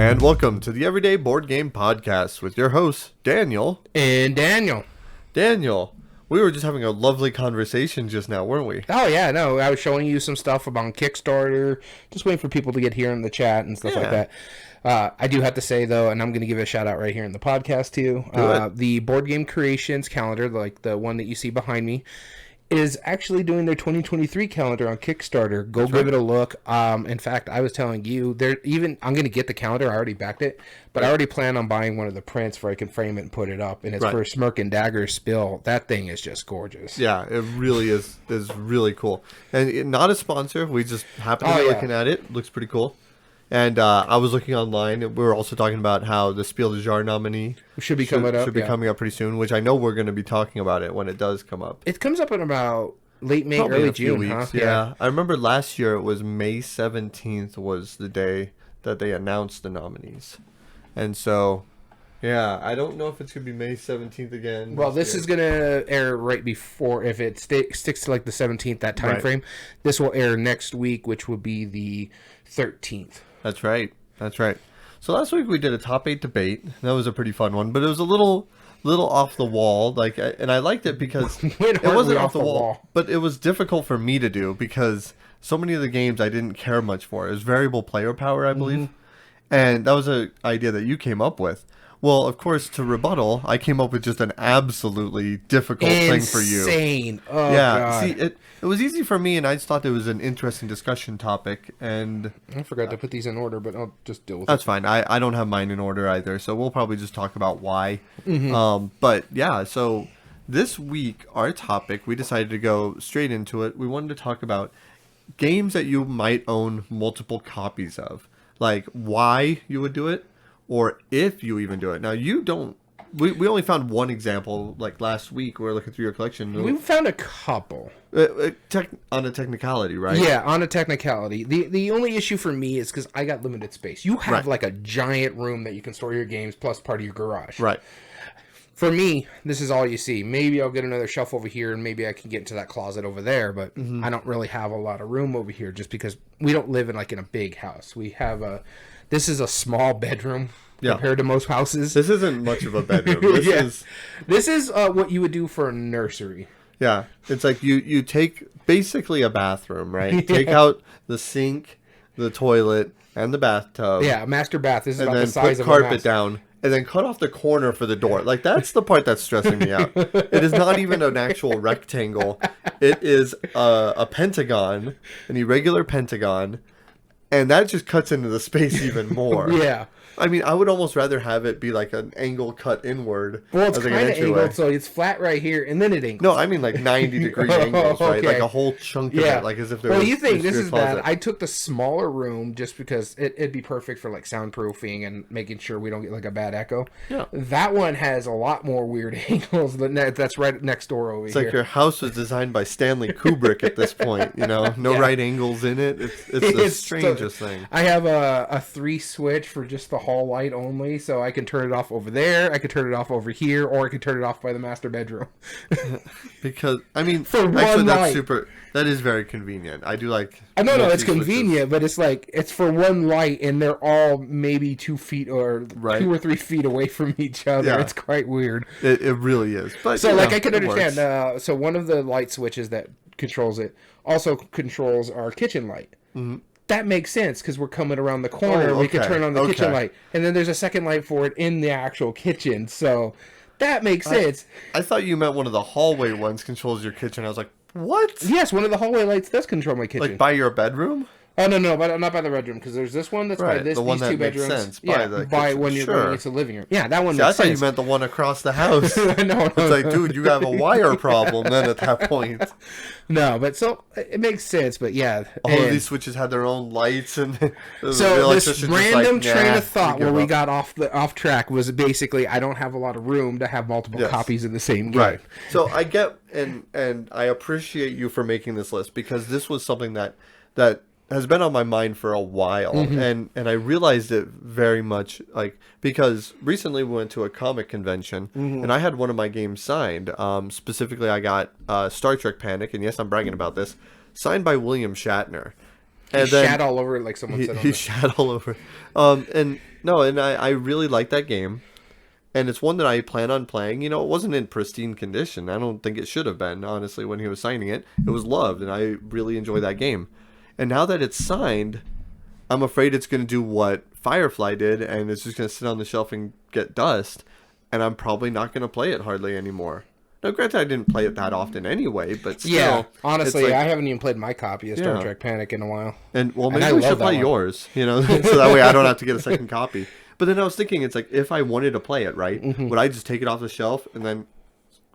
And welcome to the Everyday Board Game Podcast with your hosts, Daniel. And Daniel. Daniel, we were just having a lovely conversation just now, weren't we? Oh, yeah, no, I was showing you some stuff about Kickstarter, just waiting for people to get here in the chat and stuff like that. I do have to say, though, and I'm going to give it a shout-out right here in the podcast, too. The Board Game Creations calendar, like the one that you see behind me, is actually doing their 2023 calendar on Kickstarter. Go give it a look. In fact, I was telling you, I'm going to get the calendar. I already backed it, but I already plan on buying one of the prints where I can frame it and put it up. And it's for Smirk and Dagger Spill. That thing is just gorgeous. Yeah, it really is really cool. And not a sponsor. We just happened to be looking at it. Looks pretty cool. And I was looking online, and we were also talking about how the Spiel des Jahres nominee should be coming up pretty soon, which I know we're going to be talking about it when it does come up. It comes up in about late May, probably early June, huh? Yeah. I remember last year it was May 17th was the day that they announced the nominees. And so, yeah, I don't know if it's going to be May 17th again. Well, this is going to air right before, if it sticks to like the 17th, that time frame. This will air next week, which will be the 13th. That's right. So last week we did a top 8 debate. That was a pretty fun one, but it was a little off the wall. And I liked it because it wasn't off the wall, but it was difficult for me to do because so many of the games I didn't care much for. It was variable player power, I believe, and that was an idea that you came up with. Well, of course, to rebuttal, I came up with just an absolutely difficult thing for you. Insane. Oh, yeah. God. See, it was easy for me, and I just thought it was an interesting discussion topic. And I forgot to put these in order, but I'll just deal with that's fine. I don't have mine in order either, so we'll probably just talk about why. But yeah, so this week, our topic, we decided to go straight into it. We wanted to talk about games that you might own multiple copies of, like why you would do it, or if you even do it. Now, you don't... We only found one example, like last week. We were looking through your collection. We found a couple. On a technicality, right? Yeah, on a technicality. The only issue for me is because I got limited space. You have like a giant room that you can store your games plus part of your garage. Right. For me, this is all you see. Maybe I'll get another shelf over here, and maybe I can get into that closet over there, but I don't really have a lot of room over here just because we don't live in a big house. We have this is a small bedroom compared to most houses. This isn't much of a bedroom. This is what you would do for a nursery. Yeah. It's like you take basically a bathroom, right? Take out the sink, the toilet, and the bathtub. Yeah, master bath. This is about the size of a carpet down. And then cut off the corner for the door. Like, that's the part that's stressing me out. It is not even an actual rectangle. It is a pentagon, an irregular pentagon. And that just cuts into the space even more. Yeah. I mean, I would almost rather have it be like an angle cut inward. Well, it's kind of angled, so it's flat right here, and then it angles. No, I mean like 90-degree angles, right? Like a whole chunk of it, like as if there was... Well, you think this is bad. I took the smaller room just because it'd be perfect for like soundproofing and making sure we don't get like a bad echo. Yeah. That one has a lot more weird angles than that's right next door over here. It's like your house was designed by Stanley Kubrick at this point, you know? No right angles in it. It's the strangest thing. I have a 3 switch for just the hall light only, so I can turn it off over there, I can turn it off over here, or I can turn it off by the master bedroom. Because, I mean, for one light. That is very convenient. I do like... I know, it's convenient, but it's like, it's for one light, and they're all maybe 2 feet or 2 or 3 feet away from each other. Yeah. It's quite weird. It really is. But, so, like, I can understand, so one of the light switches that controls it also controls our kitchen light. Mm-hmm. That makes sense because we're coming around the corner. We can turn on the kitchen light. And then there's a second light for it in the actual kitchen. So that makes sense. I thought you meant one of the hallway ones controls your kitchen. I was like, what? Yes, one of the hallway lights does control my kitchen. Like by your bedroom? Oh, no, but not by the bedroom, because there's this one that's by these 2 bedrooms. Sense, by when you're going into the living room. Yeah, that one makes sense. I thought you meant the one across the house. No. It's like, dude, you have a wire problem then at that point. No, but so it makes sense, but yeah. All of these switches had their own lights. And so this random train of thought where we got off track was basically, I don't have a lot of room to have multiple copies of the same game. Right. So I get, and I appreciate you for making this list, because this was something that has been on my mind for a while, and I realized it very much, like, because recently we went to a comic convention, and I had one of my games signed. Specifically, I got Star Trek Panic, and yes, I'm bragging about this, signed by William Shatner. He shat all over it, like someone said. He shat all over. And I really like that game. And it's one that I plan on playing. It wasn't in pristine condition. I don't think it should have been, honestly, when he was signing it. It was loved, and I really enjoy that game. And now that it's signed, I'm afraid it's going to do what Firefly did, and it's just going to sit on the shelf and get dust. And I'm probably not going to play it hardly anymore. Now, granted, I didn't play it that often anyway, but still. Yeah, honestly, I haven't even played my copy of Star Trek Panic in a while. And, maybe we should play yours, so that way I don't have to get a second copy. But then I was thinking, it's like, if I wanted to play it, right, would I just take it off the shelf and then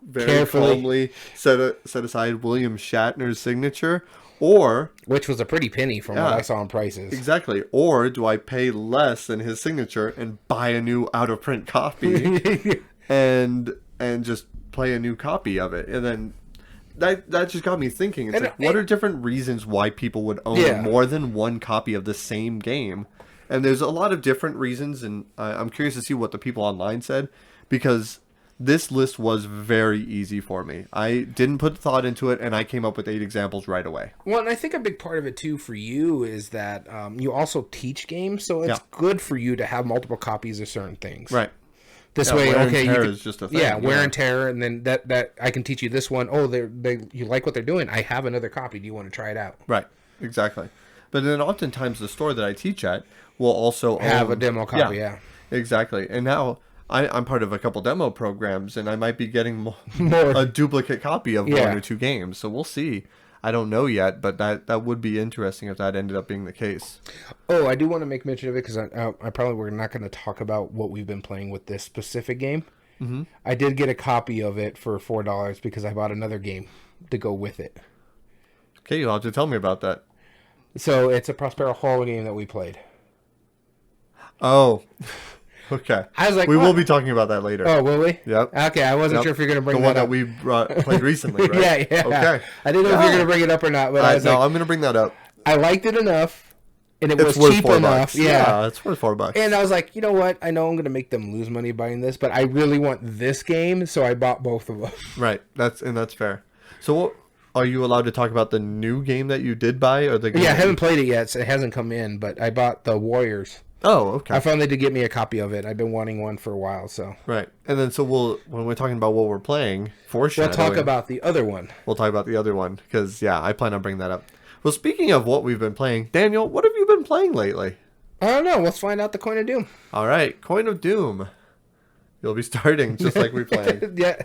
very calmly set aside William Shatner's signature? Or... Which was a pretty penny from what I saw in prices. Exactly. Or do I pay less than his signature and buy a new out-of-print copy and just play a new copy of it? And then that just got me thinking. It's what are different reasons why people would own more than one copy of the same game? And there's a lot of different reasons, and I'm curious to see what the people online said, because this list was very easy for me. I didn't put thought into it, and I came up with 8 examples right away. Well, and I think a big part of it, too, for you is that you also teach games, so it's good for you to have multiple copies of certain things. Right. This way, wear and tear is just a thing. Yeah, wear and tear, and then that I can teach you this one. Oh, you like what they're doing? I have another copy. Do you want to try it out? Right, exactly. But then oftentimes the store that I teach at will also have a demo copy. Yeah, exactly. And now I'm part of a couple demo programs, and I might be getting a duplicate copy of 1 or 2 games. So we'll see. I don't know yet, but that would be interesting if that ended up being the case. Oh, I do want to make mention of it because I probably we're not going to talk about what we've been playing with this specific game. Mm-hmm. I did get a copy of it for $4 because I bought another game to go with it. Okay, you'll have to tell me about that. So it's a Prospero Halloween game that we played. Oh, okay. I was like, we will be talking about that later. Oh, will we? Yep. Okay, I wasn't sure if you're going to bring that up. The one that we played recently, right? Yeah. Okay. I didn't know if you're going to bring it up or not, but I was I'm going to bring that up. I liked it enough, and it was cheap enough. Yeah, it's worth $4. And I was like, you know what? I know I'm going to make them lose money buying this, but I really want this game, so I bought both of them. Right. That's fair. So are you allowed to talk about the new game that you did buy, or the game? Yeah, I haven't played it yet, so it hasn't come in, but I bought the Warriors. Oh, okay. I finally did get me a copy of it. I've been wanting one for a while, so. Right. And then when we're talking about what we're playing, we'll talk about the other one. We'll talk about the other one, because, I plan on bringing that up. Well, speaking of what we've been playing, Daniel, what have you been playing lately? I don't know. Let's find out the Coin of Doom. All right. Coin of Doom. You'll be starting just like we planned. Yeah.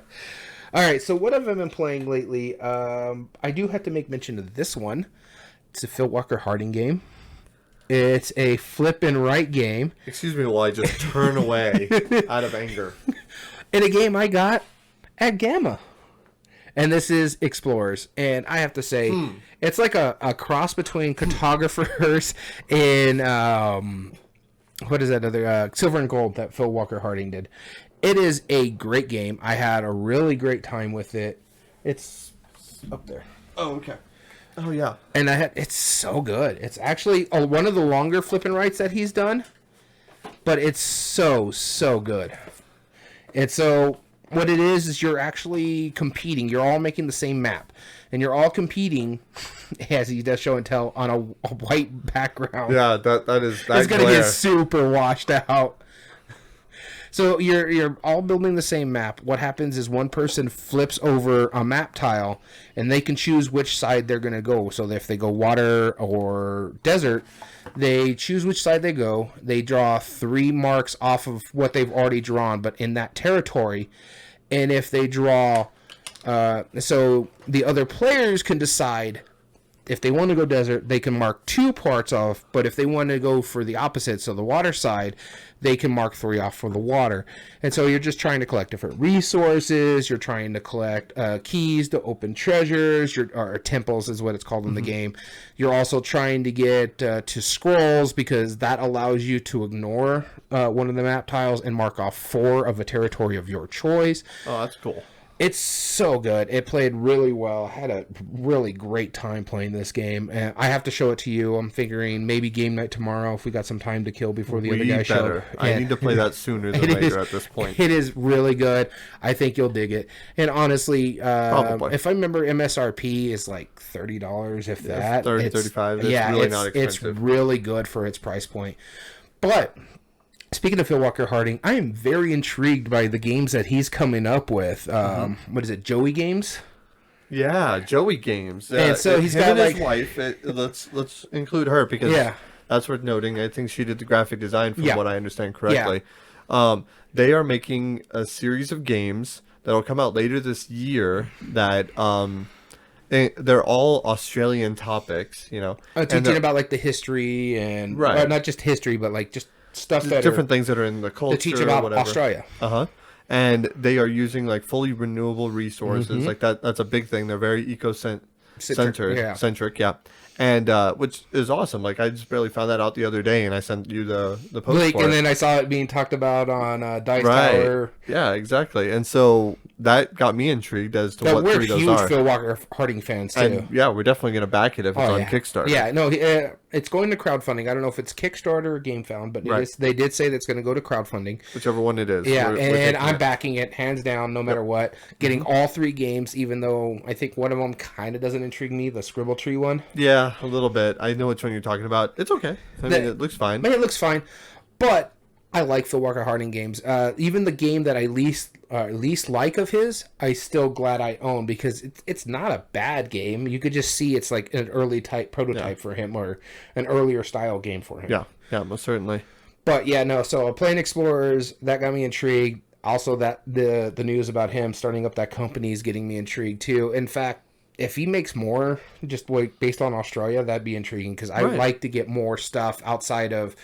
All right, so what have I been playing lately? I do have to make mention of this one. It's a Phil Walker Harding game. It's a flip and right game. Excuse me while I just turn away out of anger. In a game I got at Gamma. And this is Explorers. And I have to say, it's like a cross between Cartographers and, what is that other, Silver and Gold that Phil Walker Harding did. It is a great game. I had a really great time with it. It's up there. Oh, okay. Oh, yeah. And it's so good. It's actually one of the longer flip and rights that he's done, but it's so good. And so what it is you're actually competing. You're all making the same map, and you're all competing, as he does show and tell, on a white background. Yeah, that is that. It's gonna get super washed out. So you're all building the same map. What happens is one person flips over a map tile, and they can choose which side they're going to go. So if they go water or desert, they choose which side they go. They draw 3 marks off of what they've already drawn, but in that territory. And if they draw... so the other players can decide... If they want to go desert, they can mark 2 parts off, but if they want to go for the opposite, so the water side, they can mark 3 off for the water. And so you're just trying to collect different resources, you're trying to collect keys to open treasures, or temples is what it's called in the game. You're also trying to get to scrolls, because that allows you to ignore one of the map tiles and mark off 4 of a territory of your choice. Oh, that's cool. It's so good. It played really well. I had a really great time playing this game. And I have to show it to you. I'm figuring maybe game night tomorrow if we got some time to kill before the other guys show up. I need to play that sooner than later at this point. It is really good. I think you'll dig it. And honestly, if I remember, MSRP is like $30, if that. 30, 35. It's really not expensive. It's really good for its price point. But speaking of Phil Walker Harding, I am very intrigued by the games that he's coming up with. What is it, Joey Games? Yeah, Joey Games. And so he's got his wife. Let's include her because that's worth noting. I think she did the graphic design, from what I understand correctly. Yeah. They are making a series of games that'll come out later this year. That they're all Australian topics. Teaching about like the history and not just history, but like just stuff that different things that are in the culture. To teach about Australia. And they are using like fully renewable resources. Like that's a big thing. They're very centric. Yeah. And which is awesome. Like I just barely found that out the other day, and I sent you the post for and then I saw it being talked about on Dice Tower. Yeah, exactly. And so that got me intrigued as to what three those are. We're huge Phil Walker Harding fans too. And yeah, we're definitely going to back it if it's on Kickstarter. Yeah, no, it's going to crowdfunding. I don't know if it's Kickstarter or GameFound, but they did say that's going to go to crowdfunding. Whichever one it is. Yeah, and I'm backing it hands down, no matter what. Getting all 3 games, even though I think one of them kind of doesn't intrigue me, the Scribble Tree one. Yeah, a little bit. I know which one you're talking about. It's okay. I mean, it looks fine. It looks fine, but I like Phil Walker Harding games. Even the game that I least like of his, I still glad I own, because it's not a bad game. You could just see it's like an early type prototype for him, or an earlier style game for him. Yeah, most certainly. But yeah, no. So Plane Explorers, that got me intrigued. Also, that the news about him starting up that company is getting me intrigued too. In fact, if he makes more, just based on Australia, that'd be intriguing, because I would like to get more stuff outside of,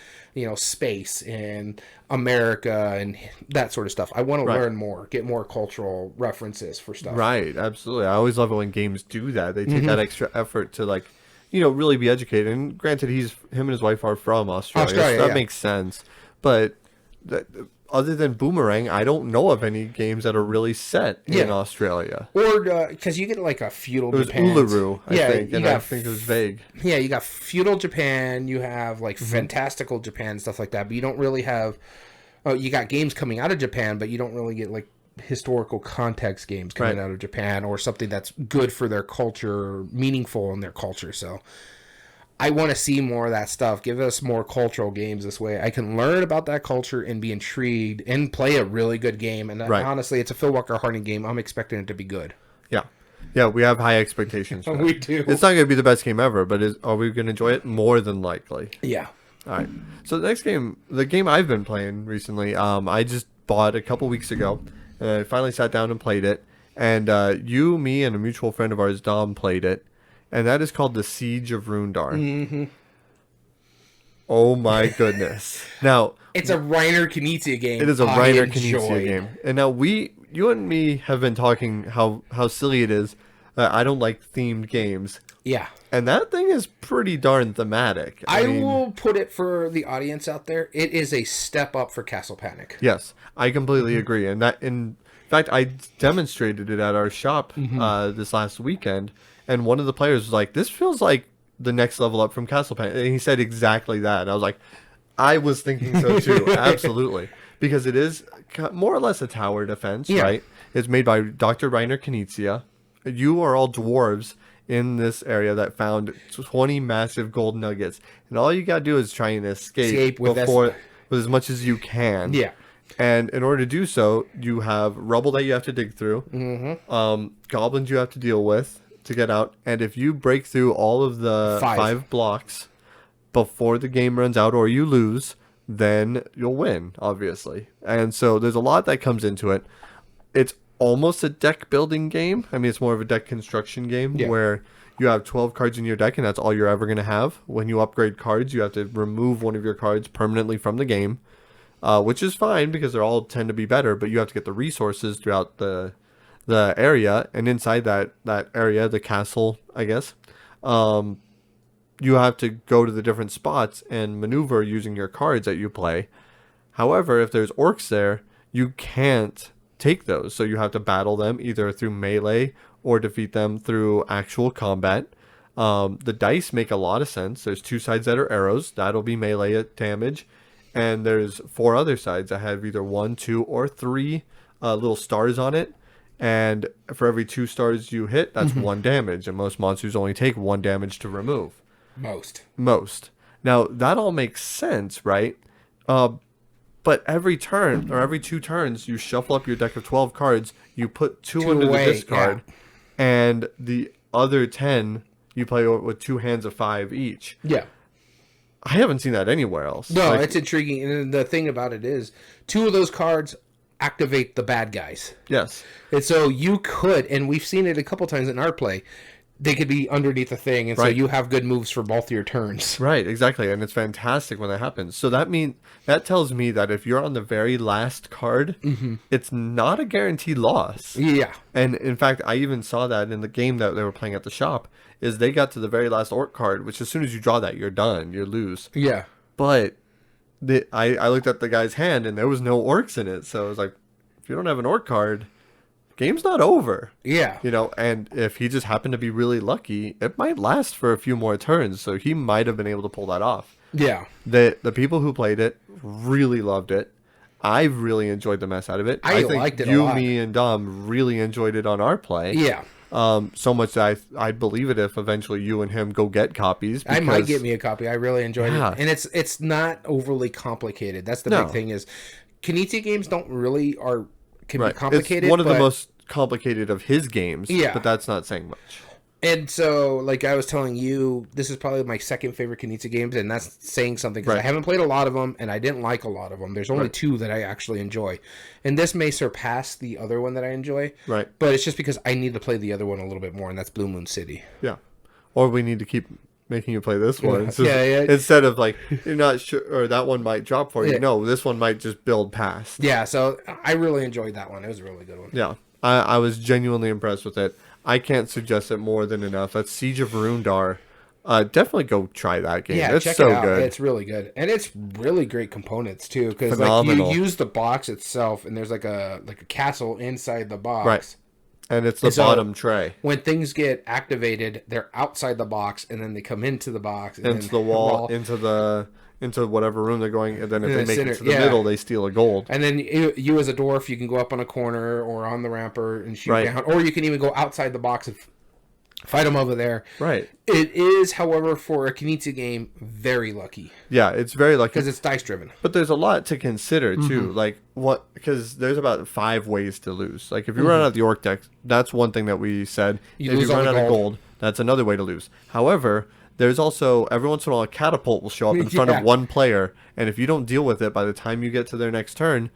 space and America and that sort of stuff. I want to learn more, get more cultural references for stuff. Right, absolutely. I always love it when games do that. They take that extra effort to really be educated. And granted, him and his wife are from Australia, so that makes sense. But other than Boomerang, I don't know of any games that are really set in Australia. Or because you get like a feudal Japan. It was Uluru, I think, and I think it was vague. Yeah, you got feudal Japan, you have like fantastical Japan, stuff like that, but you don't really have... Oh, you got games coming out of Japan, but you don't really get like historical context games coming out of Japan, or something that's good for their culture, meaningful in their culture. So I want to see more of that stuff. Give us more cultural games this way. I can learn about that culture and be intrigued and play a really good game. And honestly, it's a Phil Walker Harding game. I'm expecting it to be good. Yeah. Yeah, we have high expectations. We do. It's not going to be the best game ever, but are we going to enjoy it? More than likely. Yeah. All right. So the next game, the game I've been playing recently, I just bought a couple weeks ago. And I finally sat down and played it. And you, me, and a mutual friend of ours, Dom, played it. And that is called the Siege of Roondar. Oh my goodness! Now it's a Reiner Knizia game. It is a Reiner Knizia game. And now you and me have been talking how silly it is. I don't like themed games. Yeah. And that thing is pretty darn thematic. I will put it for the audience out there. It is a step up for Castle Panic. Yes, I completely agree. And in fact, I demonstrated it at our shop this last weekend. And one of the players was like, "This feels like the next level up from Castle Panic." And he said exactly that. And I was like, I was thinking so too. Absolutely. Because it is more or less a tower defense, right? It's made by Dr. Reiner Knizia. You are all dwarves in this area that found 20 massive gold nuggets. And all you got to do is try and escape with as much as you can. Yeah. And in order to do so, you have rubble that you have to dig through. Goblins you have to deal with to get out. And if you break through all of the 5 blocks before the game runs out or you lose, then you'll win, obviously. And so there's a lot that comes into it. It's almost a deck building game. I mean, it's more of a deck construction game where you have 12 cards in your deck and that's all you're ever going to have. When you upgrade cards, you have to remove one of your cards permanently from the game, which is fine because they all tend to be better, but you have to get the resources throughout the area, and inside that area, the castle, I guess, you have to go to the different spots and maneuver using your cards that you play. However, if there's orcs there, you can't take those. So you have to battle them either through melee or defeat them through actual combat. The dice make a lot of sense. There's 2 sides that are arrows. That'll be melee damage. And there's 4 other sides that have either 1, 2, or 3 little stars on it. And for every 2 stars you hit, that's 1 damage. And most monsters only take 1 damage to remove. Most. Now, that all makes sense, right? But every turn, or every 2 turns, you shuffle up your deck of 12 cards, you put 2 under the discard, and the other 10, you play with 2 hands of 5 each. Yeah. I haven't seen that anywhere else. No, it's intriguing. And the thing about it is, 2 of those cards activate the bad guys. Yes. And so you could, and we've seen it a couple times in our play, they could be underneath the thing, and so you have good moves for both your turns. Right, exactly, and it's fantastic when that happens. So that tells me that if you're on the very last card, it's not a guaranteed loss. Yeah. And in fact, I even saw that in the game that they were playing at the shop, is they got to the very last orc card, which as soon as you draw that, you're done, you lose. Yeah. But I looked at the guy's hand, and there was no orcs in it, so I was like, if you don't have an orc card, game's not over. Yeah. You know, and if he just happened to be really lucky, it might last for a few more turns, so he might have been able to pull that off. Yeah. The people who played it really loved it. I really enjoyed the mess out of it. I think liked it a lot. me, and Dom really enjoyed it on our play. Yeah. So much that I'd believe it if eventually you and him go get copies. I might get me a copy. I really enjoyed it. And it's not overly complicated. That's the big thing is Knizia games can be complicated. It's one of the most complicated of his games, but that's not saying much. And so, like I was telling you, this is probably my second favorite Knizia games, and that's saying something because I haven't played a lot of them, and I didn't like a lot of them. There's only 2 that I actually enjoy, and this may surpass the other one that I enjoy. Right. But it's just because I need to play the other one a little bit more, and that's Blue Moon City. Yeah. Or we need to keep making you play this one. Instead of like, you're not sure, or that one might drop for you. Yeah. No, this one might just build past. Yeah, so I really enjoyed that one. It was a really good one. Yeah. I was genuinely impressed with it. I can't suggest it more than enough. That's Siege of Roondar. Definitely go try that game. Yeah, check it out. Good. It's really good, and it's really great components too. Because like you use the box itself, and there's like a castle inside the box. Right. And it's the bottom tray. When things get activated, they're outside the box, and then they come into the box. And into the wall, into whatever room they're going, and then if they make it to the middle, they steal a gold. And then you as a dwarf, you can go up on a corner or on the rampart and shoot down, or you can even go outside the box and fight them over there. Right. It is, however, for a Knizia game, very lucky. Yeah, it's very lucky because it's dice driven. But there's a lot to consider too, like because there's about 5 ways to lose. Like if you run out of the orc deck, that's one thing that we said. If you run out of gold, that's another way to lose. However, there's also, every once in a while, a catapult will show up in front of one player, and if you don't deal with it by the time you get to their next turn,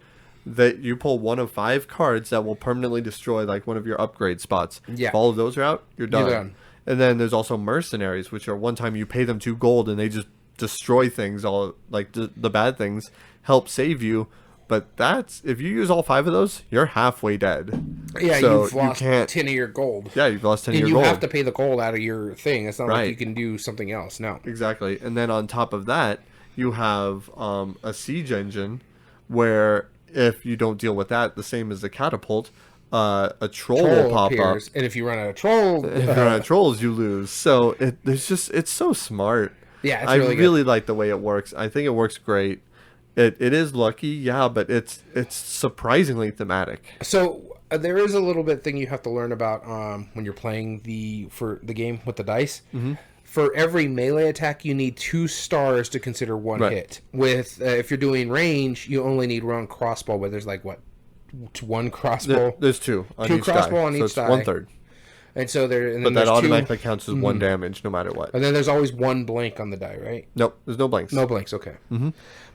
that you pull 1 of 5 cards that will permanently destroy like one of your upgrade spots. Yeah. If all of those are out, you're done. And then there's also mercenaries, which are one time you pay them 2 gold and they just destroy things, all like the bad things, help save you. But that's, if you use all 5 of those, you're halfway dead. Yeah, so you've lost 10 of your gold. Yeah, you've lost 10 of your gold. And you have to pay the gold out of your thing. It's not like you can do something else. No. Exactly. And then on top of that, you have a siege engine where if you don't deal with that, the same as the catapult, a troll will pop appears, up. And if you run out of trolls, you lose. So it's so smart. Yeah, I really like the way it works. I think it works great. It is lucky, yeah, but it's surprisingly thematic. So there is a little bit thing you have to learn about when you're playing for the game with the dice. Mm-hmm. For every melee attack, you need 2 stars to consider 1 hit. With if you're doing range, you only need 1 crossbow. Where there's like 1 crossbow. There's 2 on 2 each crossbow die. on each so die. 1/3. And so but that automatically counts as 1 damage no matter what. And then there's always 1 blank on the die, right? Nope, there's no blanks. No blanks, okay. Mm-hmm.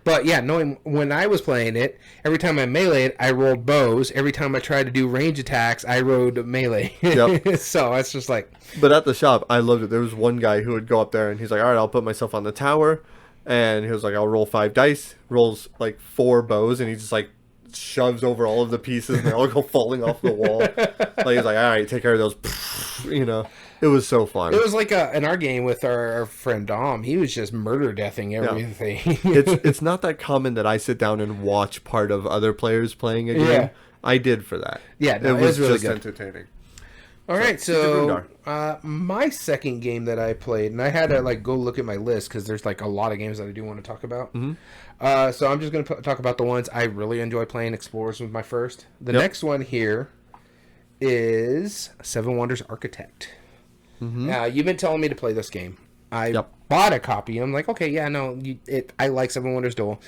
But yeah, knowing when I was playing it, every time I meleeed, I rolled bows. Every time I tried to do range attacks, I rolled melee. Yep. So it's just like... But at the shop, I loved it. There was one guy who would go up there and he's like, all right, I'll put myself on the tower. And he was like, I'll roll 5 dice. Rolls like 4 bows and he just like shoves over all of the pieces and they all go falling off the wall. Like he's like, all right, take care of those. You know, it was so fun. It was like in our game with our friend Dom. He was just murder deathing everything. It's not that common that I sit down and watch part of other players playing a game. I did for that. Yeah, no, it was really just good. Entertaining. All right, so my second game that I played, and I had to like go look at my list because there's like a lot of games that I do want to talk about. Mm-hmm. So I'm just going to talk about the ones I really enjoy playing. Explorers was my first. The next one here is Seven Wonders Architect. Mm-hmm. You've been telling me to play this game. I bought a copy. I'm like, okay, yeah, no, I like Seven Wonders Duel.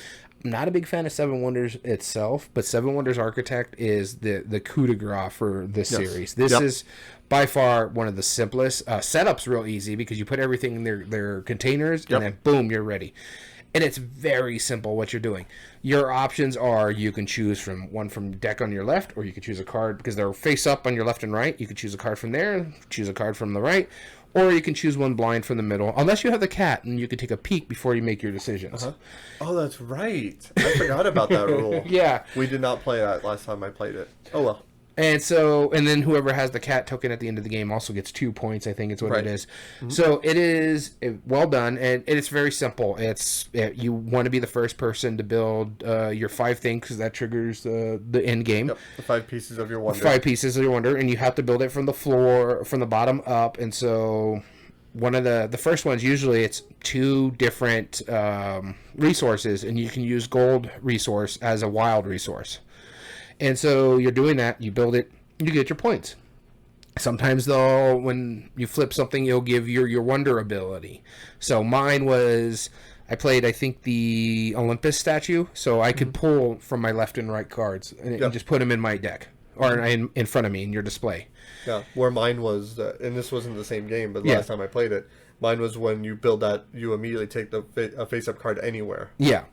I'm not a big fan of Seven Wonders itself, but Seven Wonders Architect is the coup de grace for this series. This is by far one of the simplest. Setup's real easy because you put everything in their containers and then boom, you're ready. And it's very simple what you're doing. Your options are you can choose from deck on your left, or you can choose a card because they're face up on your left and right. You can choose a card from there, choose a card from the right, or you can choose one blind from the middle, unless you have the cat, and you can take a peek before you make your decisions. Oh, that's right. I forgot about that rule. Yeah. We did not play that last time I played it. Oh, well. And then whoever has the cat token at the end of the game also gets 2 points, I think it's what it is. Mm-hmm. So it is well done, and it's very simple. You want to be the first person to build your 5 things, because that triggers the end game. Yep, the 5 pieces of your wonder. 5 pieces of your wonder, and you have to build it from the floor, from the bottom up. And so one of the first ones, usually it's 2 different resources, and you can use gold resource as a wild resource. And so you're doing that, you build it, you get your points. Sometimes, though, when you flip something, it'll give your wonder ability. So mine was, I played, I think, the Olympus statue, so I could pull from my left and right cards and just put them in my deck, or in front of me in your display. Yeah, where mine was, and this wasn't the same game, but last time I played it, mine was when you build that, you immediately take a face-up card anywhere. Yeah.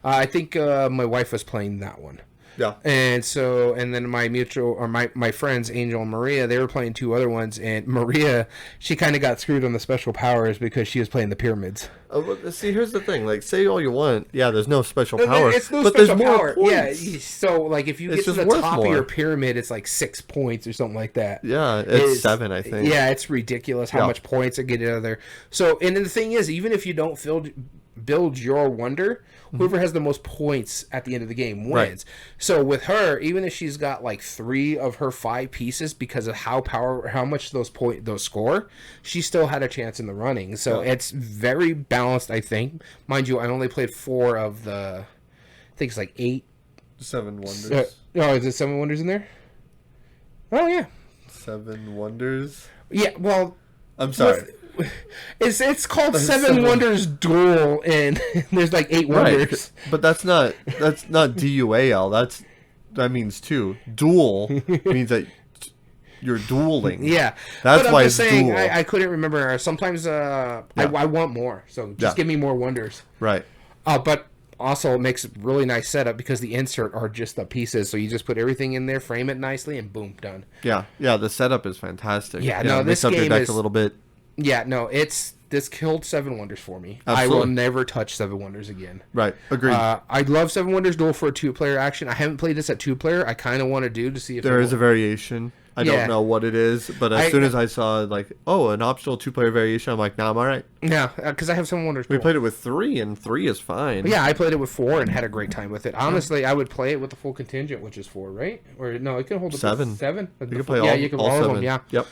I think my wife was playing that one. Yeah. And then my friends, Angel and Maria, they were playing 2 other ones, and Maria, she kind of got screwed on the special powers because she was playing the pyramids. See, here's the thing. Like, say all you want. Yeah, there's no special power. It's no but special there's power. More points. Yeah, so, like, if you get to the top of your pyramid, it's like 6 points or something like that. Yeah, it's 7, I think. Yeah, it's ridiculous how much points are getting out of there. So, and then the thing is, even if you don't build your wonder, whoever has the most points at the end of the game wins. Right. So with her, even if she's got like 3 of her 5 pieces, because of how much those score, she still had a chance in the running. So it's very balanced, I think. Mind you, I only played 4 of the, I think it's like 8. 7 wonders. Is it 7 wonders in there? Oh yeah. 7 wonders. Yeah. Well, I'm sorry. It's called Seven Wonders Duel, and there's like 8 wonders. But that's not DUAL. That means 2. Duel means that you're dueling. Yeah, that's but why I'm it's just saying. duel. I couldn't remember. Sometimes I want more, so just give me more wonders. Right. But also it makes a really nice setup because the insert are just the pieces, so you just put everything in there, frame it nicely, and boom, done. Yeah. The setup is fantastic. Yeah. No, this makes up game your deck is a little bit. Yeah, no, this killed 7 Wonders for me. Absolutely. I will never touch 7 Wonders again. Right, agreed. I love 7 Wonders Duel for a 2-player action. I haven't played this at 2-player. I kind of want to do to see if there is a variation. I don't know what it is, but as soon as I saw like, an optional 2-player variation, I'm like, nah, I'm all right. Yeah, because I have 7 Wonders Duel. We played it with 3, and 3 is fine. But yeah, I played it with 4 and had a great time with it. Honestly, I would play it with the full contingent, which is 4, right? Or no, it can hold 7. 7. You can play all 7. Of them. Yeah. Yep.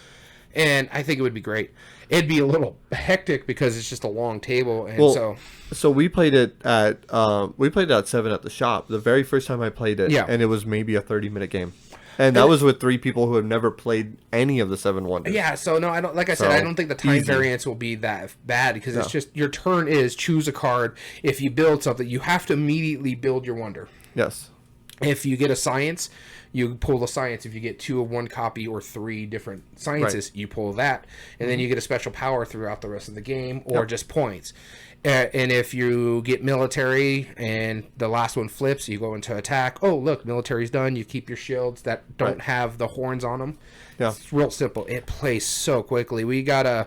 And I think it would be great. It'd be a little hectic because it's just a long table, and so we played it at 7 at the shop the very first time I played it, and it was maybe a 30-minute game, and that was with 3 people who have never played any of the 7 wonders. Yeah, so no, I don't. Like I said, I don't think the time variance will be that bad because it's just your turn is choose a card. If you build something, you have to immediately build your wonder. Yes. If you get a science, you pull the science. If you get 2 of 1 copy or 3 different sciences, you pull that. And then you get a special power throughout the rest of the game or just points. And if you get military and the last one flips, you go into attack. Oh, look, military's done. You keep your shields that don't have the horns on them. Yeah. It's real simple. It plays so quickly. We got a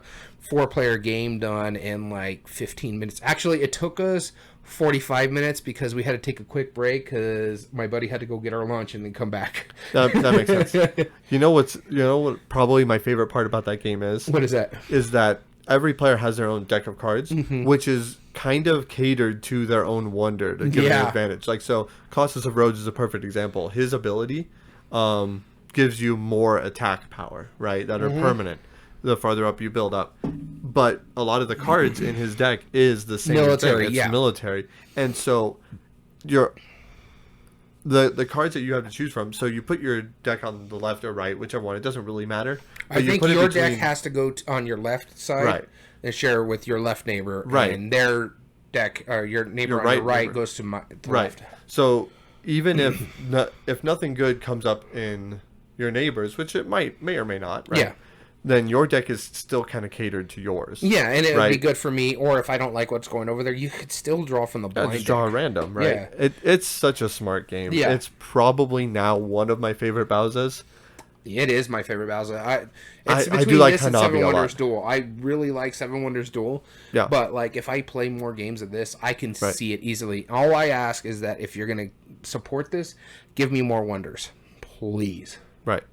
4-player game done in like 15 minutes. Actually, it took us 45 minutes because we had to take a quick break because my buddy had to go get our lunch and then come back. That makes sense. You know what probably my favorite part about that game is? What is that? Is that every player has their own deck of cards, which is kind of catered to their own wonder to give them an advantage. Like, so Colossus of Rhodes is a perfect example. His ability gives you more attack power, right? That are permanent. The farther up you build up. But a lot of the cards in his deck is the same military, thing. It's military. And so the cards that you have to choose from, so you put your deck on the left or right, whichever one, it doesn't really matter. I think your deck has to go on your left side and share with your left neighbor. Right. And their deck, or your neighbor on your right goes to the left. So even if nothing good comes up in your neighbors, which it may or may not, right? Yeah. Then your deck is still kind of catered to yours. Yeah, and it would be good for me. Or if I don't like what's going over there, you could still draw from the blind. Just draw a random, right? Yeah. It's such a smart game. Yeah. It's probably now one of my favorite Bowsers. It is my favorite Bowser. I do like Hanabi Seven Wonders Duel. I really like Seven Wonders Duel. Yeah. But like, if I play more games of this, I can see it easily. All I ask is that if you're going to support this, give me more Wonders, please. Right.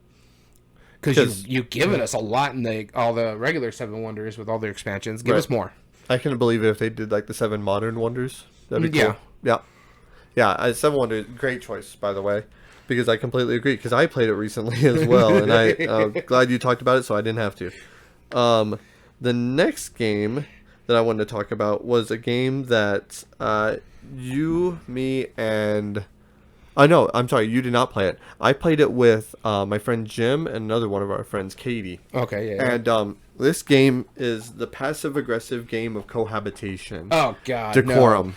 Because you've given us a lot in all the regular Seven Wonders with all their expansions. Give us more. I couldn't believe it if they did like the 7 Modern Wonders. That'd be cool. Yeah. 7 Wonders, great choice, by the way. Because I completely agree. Because I played it recently as well. And I'm glad you talked about it so I didn't have to. The next game that I wanted to talk about was a game that you, me, and... no, I'm sorry, you did not play it. I played it with my friend Jim and another one of our friends, Katie. Okay, yeah. And this game is the passive-aggressive game of cohabitation. Oh, God, Decorum. No.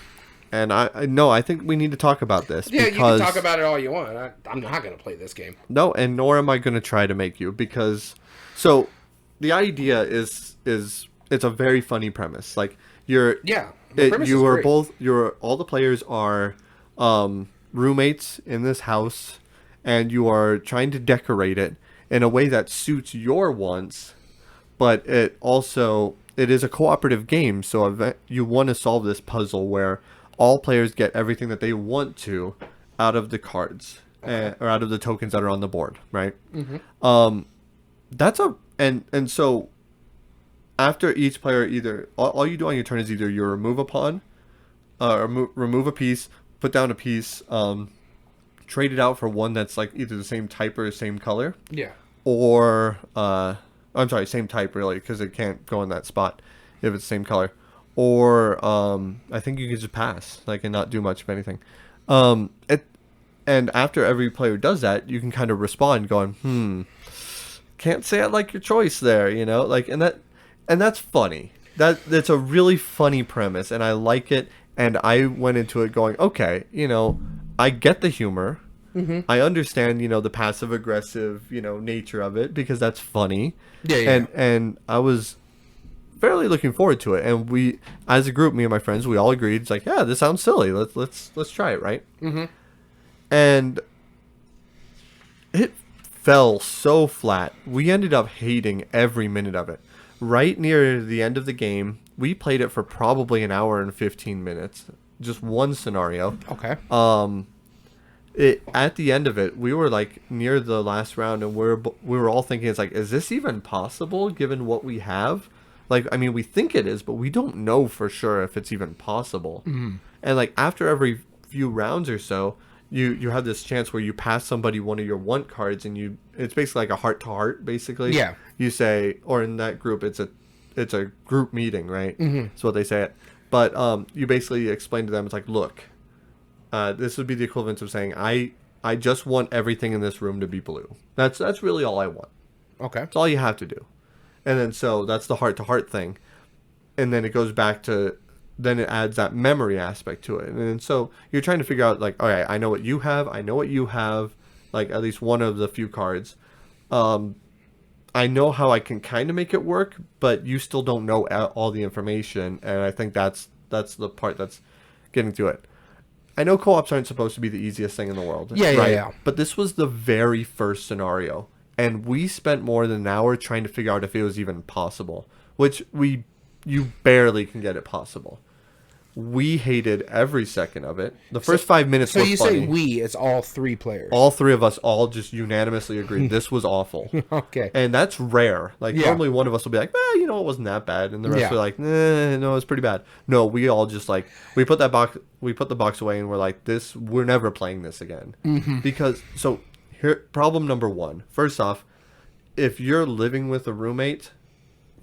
And I think we need to talk about this. Yeah, because, you can talk about it all you want. I'm not going to play this game. No, and nor am I going to try to make you. Because, so, the idea is it's a very funny premise. Like, all the players are... roommates in this house, and you are trying to decorate it in a way that suits your wants, but it is a cooperative game, so you want to solve this puzzle where all players get everything that they want to out of the cards or out of the tokens that are on the board, right? So after each player, either all you do on your turn is either you remove a pawn or remove a piece, put down a piece, trade it out for one that's like either the same type or the same color. Yeah. Or, I'm sorry, same type really, because it can't go in that spot if it's the same color. Or, I think you can just pass, like, and not do much of anything. And after every player does that, you can kind of respond going, can't say I like your choice there, you know? Like, and that's funny. That's a really funny premise, and I like it. And I went into it going, okay, I get the humor. Mm-hmm. I understand, the passive-aggressive, nature of it, because that's funny. Yeah. And I was fairly looking forward to it. And we, as a group, me and my friends, we all agreed. It's like, yeah, this sounds silly. Let's try it, right? Mm-hmm. And it fell so flat. We ended up hating every minute of it. Right near the end of the game, we played it for probably an hour and 15 minutes. Just one scenario. Okay. At the end of it, we were like near the last round, and we were all thinking, it's like, is this even possible given what we have? Like, I mean, we think it is, but we don't know for sure if it's even possible. Mm-hmm. And like after every few rounds or so, you have this chance where you pass somebody one of your want cards, and it's basically like a heart to heart, basically. Yeah. You say, or in that group, it's a group meeting, right? Mm-hmm. That's what they say it. But you basically explain to them, it's like, look, this would be the equivalent of saying, I just want everything in this room to be blue. That's really all I want. Okay. That's all you have to do. And then so that's the heart-to-heart thing. And then it goes back to, then it adds that memory aspect to it. And then so you're trying to figure out, like, all right, I know what you have. I know what you have, like at least one of the few cards. I know how I can kind of make it work, but you still don't know all the information, and I think that's the part that's getting to it. I know co-ops aren't supposed to be the easiest thing in the world. Yeah, right? Yeah. But this was the very first scenario, and we spent more than an hour trying to figure out if it was even possible, which you barely can get it possible. We hated every second of it. The first 5 minutes were funny. So you say we, it's all three players. All three of us all just unanimously agreed this was awful. Okay. And that's rare. Like, normally one of us will be like, it wasn't that bad. And the rest are like, no, it's pretty bad. No, we all just like, we put the box away, and we're like, we're never playing this again. Mm-hmm. Because, so Here, problem number one. First off, if you're living with a roommate,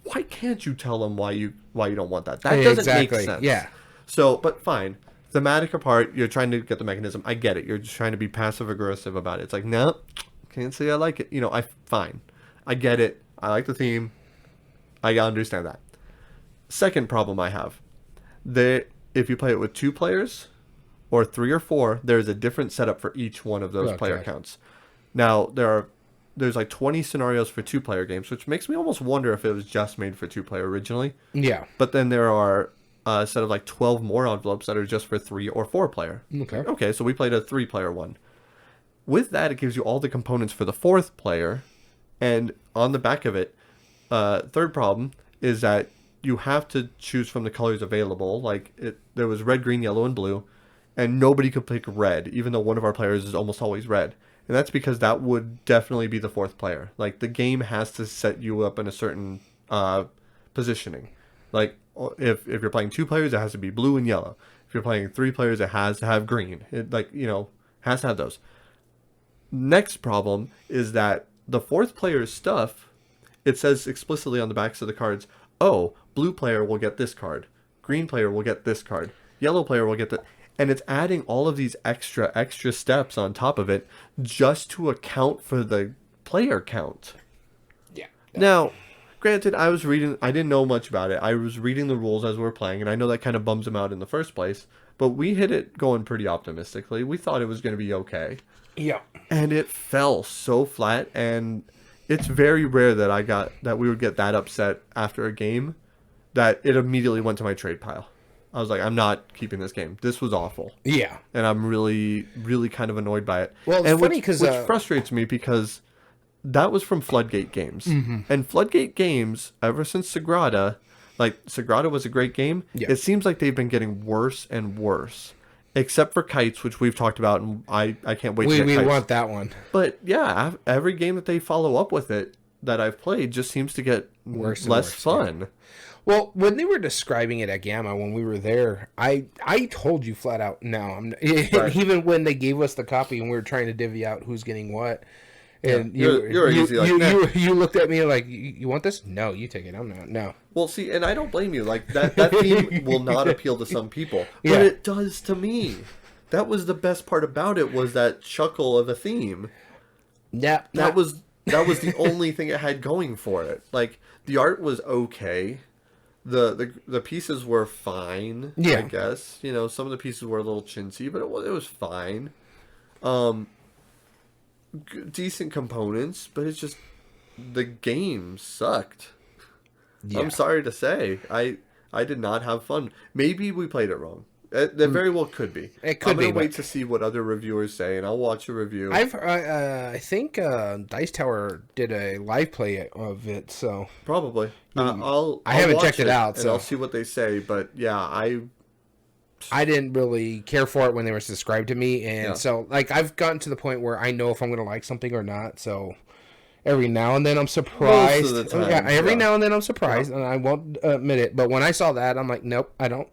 why can't you tell them why you don't want that? That doesn't make sense. Yeah. So, but fine. Thematic apart, you're trying to get the mechanism. I get it. You're just trying to be passive aggressive about it. It's like, no, can't say I like it. You know, fine. I get it. I like the theme. I understand that. Second problem I have, if you play it with 2 players or 3 or 4, there's a different setup for each one of those player counts. Now, there's like 20 scenarios for 2-player games, which makes me almost wonder if it was just made for 2-player originally. Yeah. But then there are a set of like 12 more envelopes that are just for 3 or 4-player. Okay, so we played a 3-player one. With that, it gives you all the components for the 4th player. And on the back of it, third problem is that you have to choose from the colors available. There was red, green, yellow, and blue. And nobody could pick red, even though one of our players is almost always red. And that's because that would definitely be the 4th player. Like, the game has to set you up in a certain positioning. Like, if you're playing 2 players, it has to be blue and yellow. If you're playing 3 players, it has to have green. It, has to have those. Next problem is that the 4th player's stuff, it says explicitly on the backs of the cards, oh, blue player will get this card. Green player will get this card. Yellow player will get that. And it's adding all of these extra steps on top of it just to account for the player count. Yeah. Now, granted, I didn't know much about it. I was reading the rules as we were playing, and I know that kind of bums them out in the first place. But we hit it going pretty optimistically. We thought it was going to be okay. Yeah. And it fell so flat, and it's very rare that we would get that upset after a game that it immediately went to my trade pile. I was like, I'm not keeping this game. This was awful. Yeah. And I'm really, really kind of annoyed by it. Well, it's funny because... Which frustrates me because that was from Floodgate Games. Mm-hmm. And Floodgate Games, ever since Sagrada, Sagrada was a great game. Yeah. It seems like they've been getting worse and worse. Except for Kites, which we've talked about, and I can't wait to get Kites. We want that one. But yeah, every game that they follow up with it that I've played just seems to get less fun. Yeah. Well, when they were describing it at Gamma when we were there, I told you flat out, no. Right. Even when they gave us the copy and we were trying to divvy out who's getting what, and you looked at me like, you want this? No, you take it. I'm not. No. Well, see, and I don't blame you. Like that theme will not appeal to some people, but it does to me. That was the best part about it, was that chuckle of a theme. Yeah, that was the only thing it had going for it. Like, the art was okay. The pieces were fine, I guess. You know, some of the pieces were a little chintzy, but it was fine. Decent components, but it's just the game sucked. Yeah. I'm sorry to say, I did not have fun. Maybe we played it wrong. That very well could be. It could be. I'm gonna wait to see what other reviewers say, and I'll watch a review. I think Dice Tower did a live play of it, so probably. I haven't checked it out, so I'll see what they say. But yeah, I didn't really care for it when they were described to me, and so I've gotten to the point where I know if I'm gonna like something or not. So every now and then I'm surprised. Most of the time, every now and then I'm surprised, and I won't admit it. But when I saw that, I'm like, nope, I don't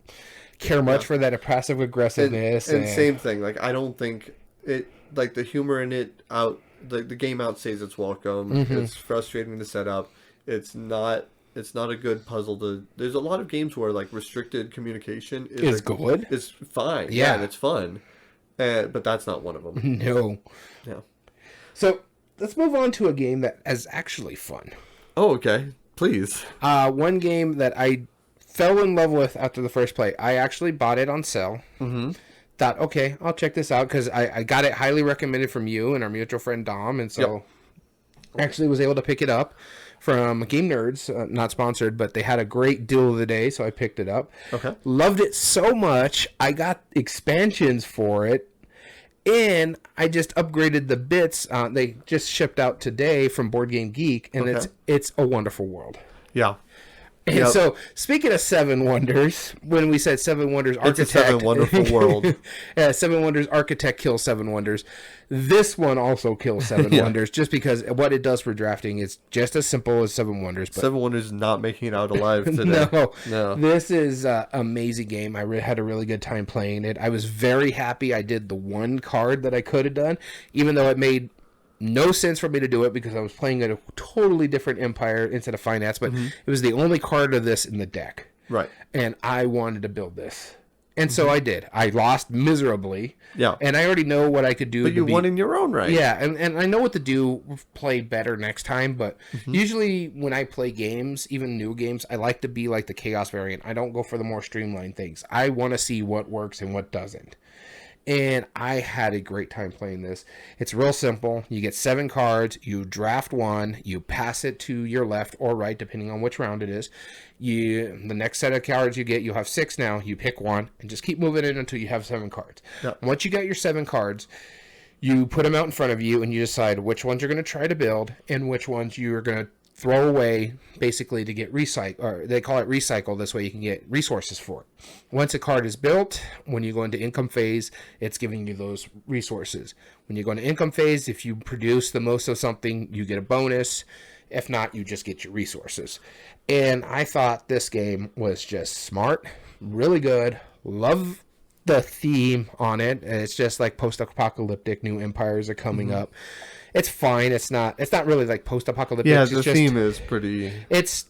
care much for that passive aggressiveness. And same thing. Like, I don't think it, like, the humor in it the game outstays its welcome. Mm-hmm. It's frustrating to set up. It's not a good puzzle there's a lot of games where, like, restricted communication is good. It's fine. Yeah, and it's fun. But that's not one of them. No. Yeah. So let's move on to a game that is actually fun. Oh, okay. Please. One game that I fell in love with after the first play. I actually bought it on sale. Mm-hmm. Thought, okay, I'll check this out because I got it highly recommended from you and our mutual friend Dom, and so actually was able to pick it up from Game Nerds, not sponsored, but they had a great deal of the day, so I picked it up. Okay. Loved it so much, I got expansions for it, and I just upgraded the bits. They just shipped out today from Board Game Geek, and it's a wonderful world. Yeah. And so, speaking of Seven Wonders, when we said Seven Wonders Architect... It's a Seven Wonderful world. Seven Wonders Architect kills Seven Wonders. This one also kills Seven Wonders, just because what it does for drafting is just as simple as Seven Wonders. But Seven Wonders is not making it out alive today. No. This is an amazing game. I had a really good time playing it. I was very happy I did the one card that I could have done, even though it made no sense for me to do it because I was playing a totally different empire instead of finance, but it was the only card of this in the deck. Right. And I wanted to build this. And so I did. I lost miserably. Yeah. And I already know what I could do. But you won in your own right. Yeah, and I know what to do, play better next time, but usually when I play games, even new games, I like to be like the Chaos variant. I don't go for the more streamlined things. I want to see what works and what doesn't. And I had a great time playing this. It's real simple. You get 7 cards. You draft 1. You pass it to your left or right, depending on which round it is. The next set of cards you get, you'll have 6 now. You pick 1 and just keep moving it until you have 7 cards. Yep. Once you got your 7 cards, you put them out in front of you and you decide which ones you're going to try to build and which ones you're going to throw away, basically to get recycle, or they call it recycle. This way you can get resources for it. Once a card is built, when you go into income phase, it's giving you those resources. When you go into income phase, if you produce the most of something, you get a bonus. If not, you just get your resources. And I thought this game was just smart, really good. Love the theme on it. And it's just like post-apocalyptic, new empires are coming up. It's fine. It's not really like post-apocalyptic. Yeah, the theme is pretty. It's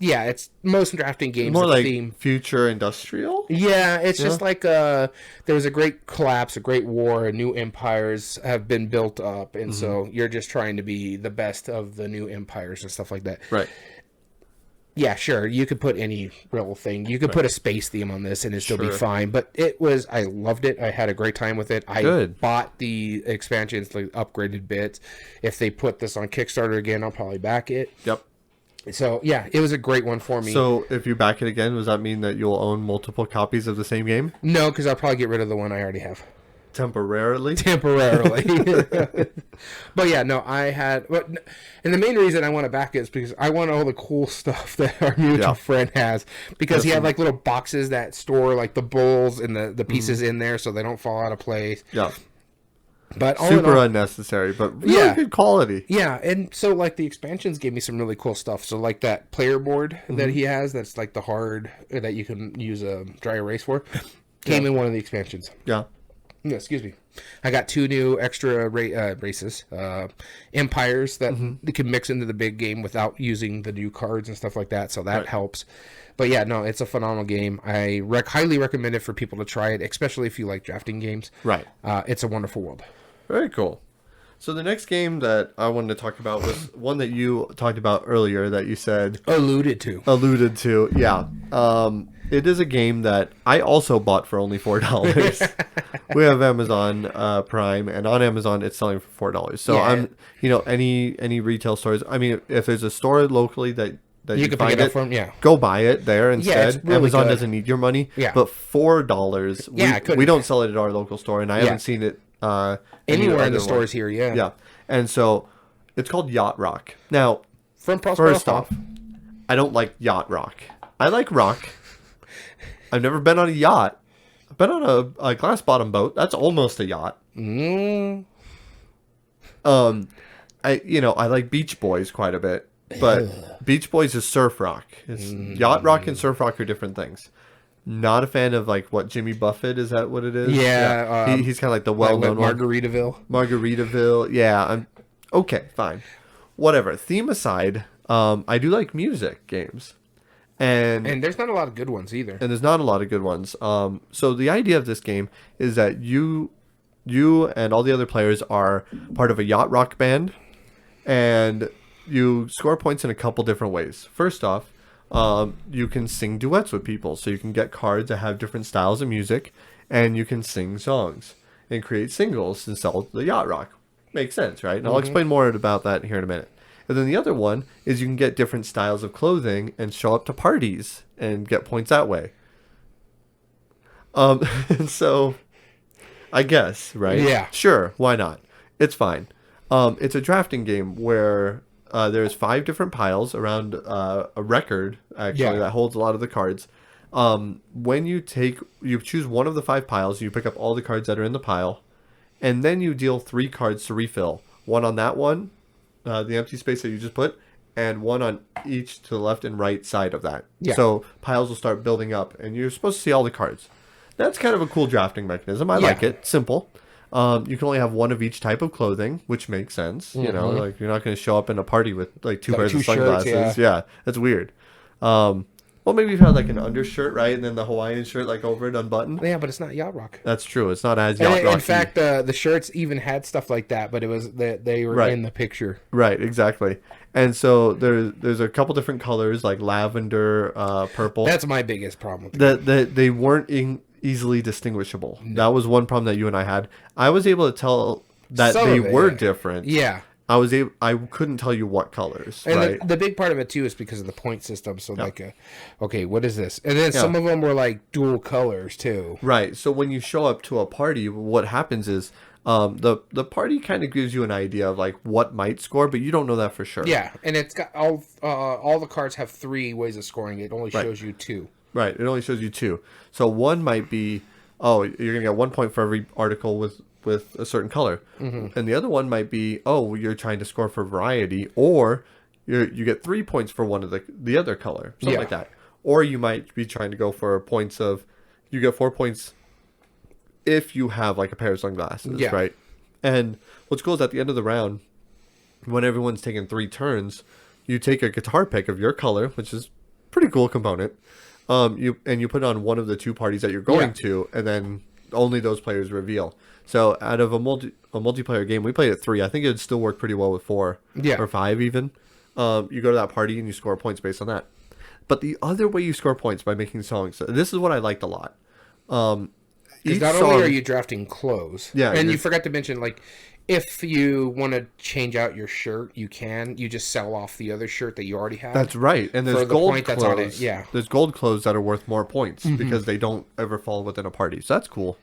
most drafting games. More like theme. Future industrial. Yeah, it's just like there was a great collapse, a great war, and new empires have been built up, and so you're just trying to be the best of the new empires and stuff like that. Right. Yeah, sure. You could put any real thing. You could put a space theme on this and it'd still be fine. But I loved it. I had a great time with it. I bought the expansions, the upgraded bits. If they put this on Kickstarter again, I'll probably back it. Yep. So, yeah, it was a great one for me. So, if you back it again, does that mean that you'll own multiple copies of the same game? No, because I'll probably get rid of the one I already have. Temporarily. But yeah, no, I had, and the main reason I want to back it is because I want all the cool stuff that our mutual friend has, because he had like little boxes that store like the bowls and the pieces in there so they don't fall out of place. Yeah. But super unnecessary, but really good quality. Yeah, and so like the expansions gave me some really cool stuff. So like that player board that he has, that's like the hard that you can use a dry erase for, came in one of the expansions. Yeah. Yeah, excuse me. I got 2 new extra races, empires that you can mix into the big game without using the new cards and stuff like that. So that helps. But yeah, no, it's a phenomenal game. I highly recommend it for people to try it, especially if you like drafting games. Right. It's a wonderful world. Very cool. So the next game that I wanted to talk about was one that you talked about earlier that you said... Alluded to, yeah. It is a game that I also bought for only $4. We have Amazon Prime, and on Amazon it's selling for $4. So I'm, any retail stores. I mean, if there's a store locally that you can find pick it up from, go buy it there instead. Really Amazon doesn't need your money. Yeah. But $4, we don't sell it at our local store, and I haven't seen it anywhere in the stores here. Yeah. Yeah, and so it's called Yacht Rock. Now, from Prospero first off, I don't like Yacht Rock. I like rock. I've never been on a yacht. I've been on a glass bottom boat. That's almost a yacht. I like Beach Boys quite a bit, but Beach Boys is surf rock. Yacht Rock and surf rock are different things. Not a fan of like what Jimmy Buffett, is that what it is? Yeah. He's kind of like the well-known one. Margaritaville. Yeah. Okay, fine. Whatever. Theme aside, I do like music games. And there's not a lot of good ones either. And there's not a lot of good ones. So the idea of this game is that you and all the other players are part of a yacht rock band, and you score points in a couple different ways. First off, you can sing duets with people, so you can get cards that have different styles of music, and you can sing songs and create singles and sell the yacht rock. Makes sense, right? And I'll explain more about that here in a minute. And then the other one is you can get different styles of clothing and show up to parties and get points that way. And so, I guess, right? Yeah. Sure, why not? It's fine. It's a drafting game where there's 5 different piles around a record, actually, that holds a lot of the cards. When you choose one of the 5 piles, you pick up all the cards that are in the pile, and then you deal 3 cards to refill. One on that one, the empty space that you just put, and one on each to the left and right side of that. Yeah. So piles will start building up, and you're supposed to see all the cards. That's kind of a cool drafting mechanism. I like it. Simple. You can only have one of each type of clothing, which makes sense. You know, like you're not going to show up in a party with like two pairs of sunglasses. Shirts, yeah, that's weird. Well, maybe you've had like an undershirt, right, and then the Hawaiian shirt like over it unbuttoned. Yeah, but it's not Yacht Rock. That's true. It's not as Yacht Rock. In fact, the shirts even had stuff like that, but it was they were in the picture. Right, exactly. And so there's a couple different colors like lavender, purple. That's my biggest problem with that they weren't easily distinguishable. No. That was one problem that you and I had. I was able to tell that they were different. Yeah. I couldn't tell you what colors. And right? the big part of it too is because of the point system. So okay, what is this? And then some of them were like dual colors too. Right. So when you show up to a party, what happens is the party kind of gives you an idea of like what might score, but you don't know that for sure. Yeah, and it's got all the cards have 3 ways of scoring. It only shows you 2. Right. It only shows you 2. So one might be, you're gonna get 1 point for every article with a certain color, and the other one might be, you're trying to score for variety, or you get 3 points for one of the other color, something like that. Or you might be trying to go for points of, you get 4 points if you have like a pair of sunglasses, right? And what's cool is at the end of the round, when everyone's taking 3 turns, you take a guitar pick of your color, which is pretty cool component. You put it on one of the 2 parties that you're going to, and then only those players reveal. So out of a multiplayer game, we played at 3. I think it would still work pretty well with 4 or 5 even. You go to that party and you score points based on that. But the other way you score points by making songs, this is what I liked a lot. Because not only are you drafting clothes, and you forgot to mention, like, if you want to change out your shirt, you can. You just sell off the other shirt that you already have. That's right. And there's gold clothes. There's gold clothes that are worth more points because they don't ever fall within a party. So that's cool.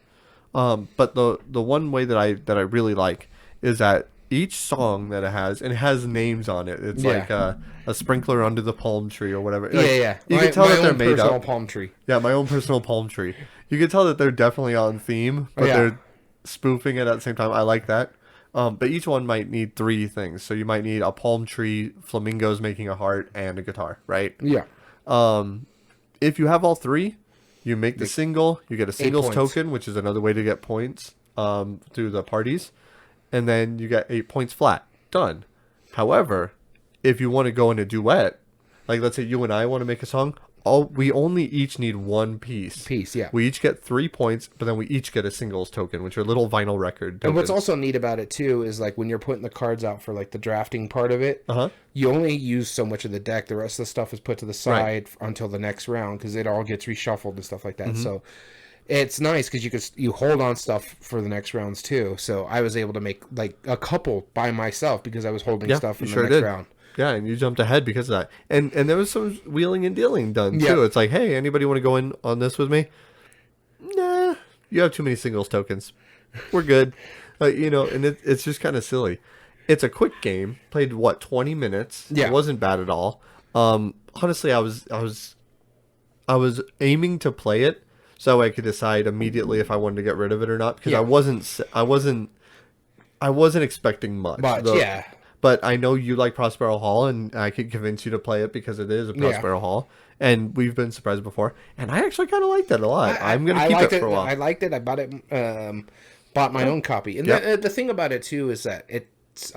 But the one way that I really like is that each song that it has names on it. It's like a sprinkler under the palm tree or whatever. Like, you can tell that they're made up. Palm tree. Yeah, my own personal palm tree. You can tell that they're definitely on theme, but they're spoofing it at the same time. I like that. But each one might need 3 things. So you might need a palm tree, flamingos making a heart, and a guitar, right? Yeah. If you have all 3, you make the single. You get a singles token, which is another way to get points through the parties. And then you get 8 points flat. Done. However, if you want to go in a duet, like let's say you and I want to make a song, we only each need 1 piece. We each get 3 points, but then we each get a singles token, which are little vinyl record tokens. And what's also neat about it too is like when you're putting the cards out for like the drafting part of it, you only use so much of the deck. The rest of the stuff is put to the side until the next round because it all gets reshuffled and stuff like that. So it's nice because you hold on stuff for the next rounds too. So I was able to make like a couple by myself because I was holding stuff in the next round. Yeah, and you jumped ahead because of that. And there was some wheeling and dealing done, too. It's like, hey, anybody want to go in on this with me? Nah, you have too many singles tokens. We're good. And it's just kind of silly. It's a quick game. Played, 20 minutes? Yeah. It wasn't bad at all. Honestly, I was aiming to play it so I could decide immediately if I wanted to get rid of it or not. Because I wasn't expecting much. But I know you like Prospero Hall, and I could convince you to play it because it is a Prospero Hall. And we've been surprised before. And I actually kind of liked it a lot. I'm going to keep it for a while. I liked it. I bought it, bought my own copy. And the thing about it, too, is that it's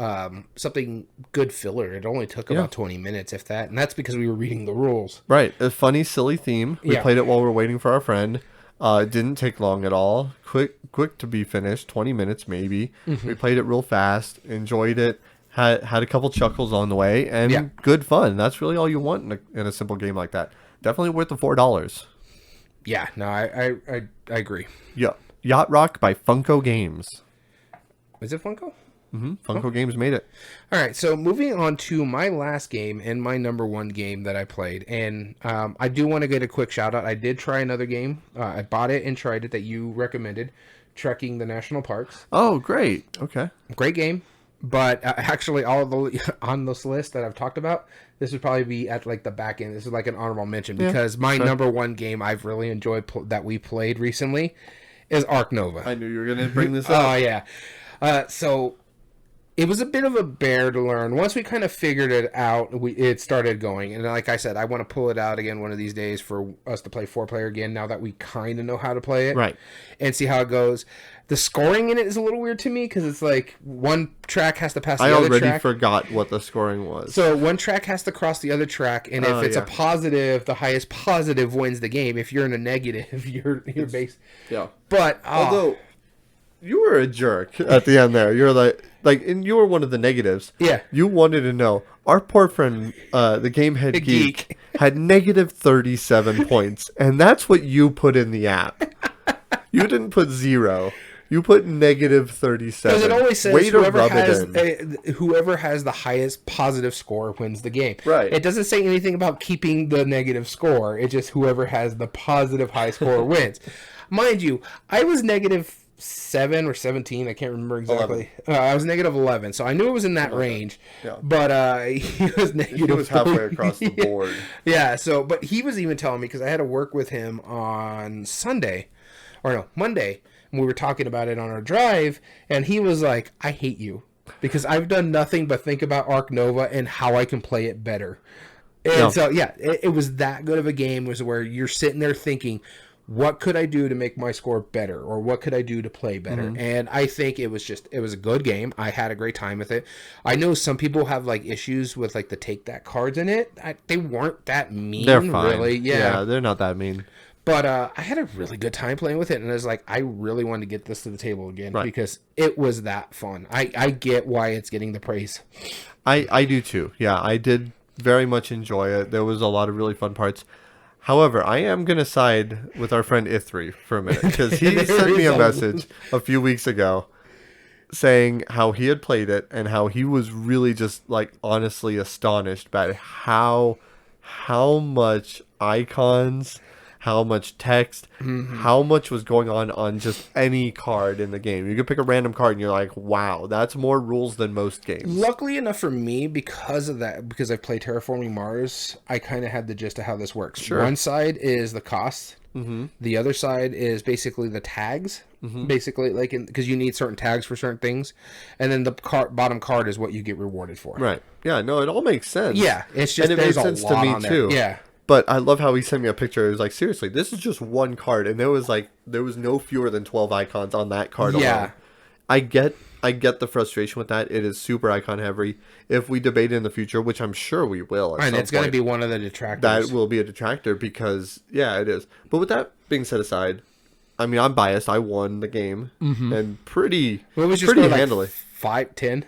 something good filler. It only took about 20 minutes, if that. And that's because we were reading the rules. Right. A funny, silly theme. We played it while we were waiting for our friend. It didn't take long at all. Quick to be finished. 20 minutes, maybe. We played it real fast. Enjoyed it. Had a couple chuckles on the way, and good fun. That's really all you want in a simple game like that. Definitely worth the $4. Yeah, no, I agree. Yeah, Yacht Rock by Funko Games. Is it Funko? Funko Games made it. All right, so moving on to my last game and my number 1 game that I played, and I do want to get a quick shout out. I did try another game. I bought it and tried it that you recommended, Trekking the National Parks. Oh, great. Okay. Great game. But actually, on this list that I've talked about, this would probably be at like the back end. This is like an honorable mention because my number 1 game I've really enjoyed that we played recently is Ark Nova. I knew you were going to bring this up. Oh, yeah. So It was a bit of a bear to learn. Once we kind of figured it out, it started going. And like I said, I want to pull it out again one of these days for us to play 4-player again, now that we kind of know how to play it. Right. And see how it goes. The scoring in it is a little weird to me because it's like one track has to pass the other track. I already forgot what the scoring was. So one track has to cross the other track, and if it's a positive, the highest positive wins the game. If you're in a negative, you're base. Yeah. But although you were a jerk at the end there, you're like, and you were one of the negatives. Yeah. You wanted to know. Our poor friend, the Game Head Geek, had negative 37 points, and that's what you put in the app. You didn't put 0. You put negative 37. Because it always says whoever has the highest positive score wins the game. Right. It doesn't say anything about keeping the negative score. It's just whoever has the positive high score wins. Mind you, I was negative 7 or 17. I can't remember exactly. I was negative 11, so I knew it was in that range. Yeah. But he was negative. He was halfway across the board. Yeah. So, but he was even telling me because I had to work with him on Monday. And we were talking about it on our drive, and he was like, I hate you because I've done nothing but think about Ark Nova and how I can play it better. And so, yeah, it was that good of a game, was where you're sitting there thinking, what could I do to make my score better, or what could I do to play better? Mm-hmm. And I think it was a good game. I had a great time with it. I know some people have like issues with like the take that cards in it. They weren't that mean. They're fine. Really. Yeah, they're not that mean. But I had a really good time playing with it, and I was like, I really wanted to get this to the table again because it was that fun. I get why it's getting the praise. I do too. Yeah, I did very much enjoy it. There was a lot of really fun parts. However, I am going to side with our friend Ithri for a minute because he sent me a message a few weeks ago saying how he had played it and how he was really just like honestly astonished by how much icons, how much text, how much was going on just any card in the game. You could pick a random card and you're like, wow, that's more rules than most games. Luckily enough for me, because of that, because I've played Terraforming Mars, I kind of had the gist of how this works. Sure. One side is the cost. Mm-hmm. The other side is basically the tags. Mm-hmm. Basically, like because you need certain tags for certain things. And then the bottom card is what you get rewarded for. Right. Yeah, no, it all makes sense. Yeah, it's just, and it makes sense to me too. Yeah. But I love how he sent me a picture. It was like, seriously, this is just one card, and there was no fewer than 12 icons on that card alone. I get the frustration with that. It is super icon heavy. If we debate it in the future, which I'm sure we will, and it's going to be one of the detractors. That will be a detractor because it is. But with that being set aside, I mean, I'm biased. I won the game and pretty handily. 5-10.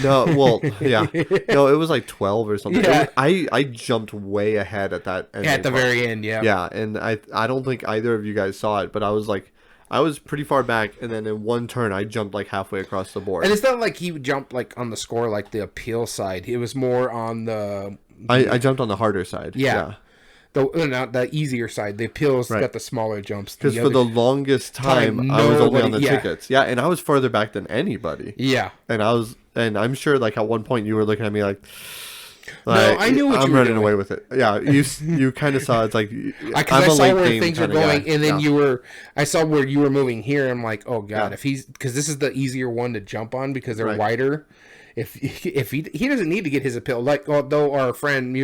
No, well, yeah. No, it was like 12 or something. Yeah. I jumped way ahead at that end. At the very end, yeah. Yeah, and I don't think either of you guys saw it, but I was pretty far back, and then in one turn, I jumped like halfway across the board. And it's not like he jumped like on the score like the appeal side. It was more on the... I jumped on the harder side. Yeah. The easier side. The appeals got the smaller jumps. Because for the longest time, I was only on the tickets. Yeah, and I was further back than anybody. Yeah. And I'm sure like at one point you were looking at me like no, I knew what I'm you were running doing. Away with it. Yeah, you kind of saw it's like I saw where things were going, and then I saw where you were moving here. I'm like, oh god, because this is the easier one to jump on because they're wider. If he doesn't need to get his appeal, like although our friend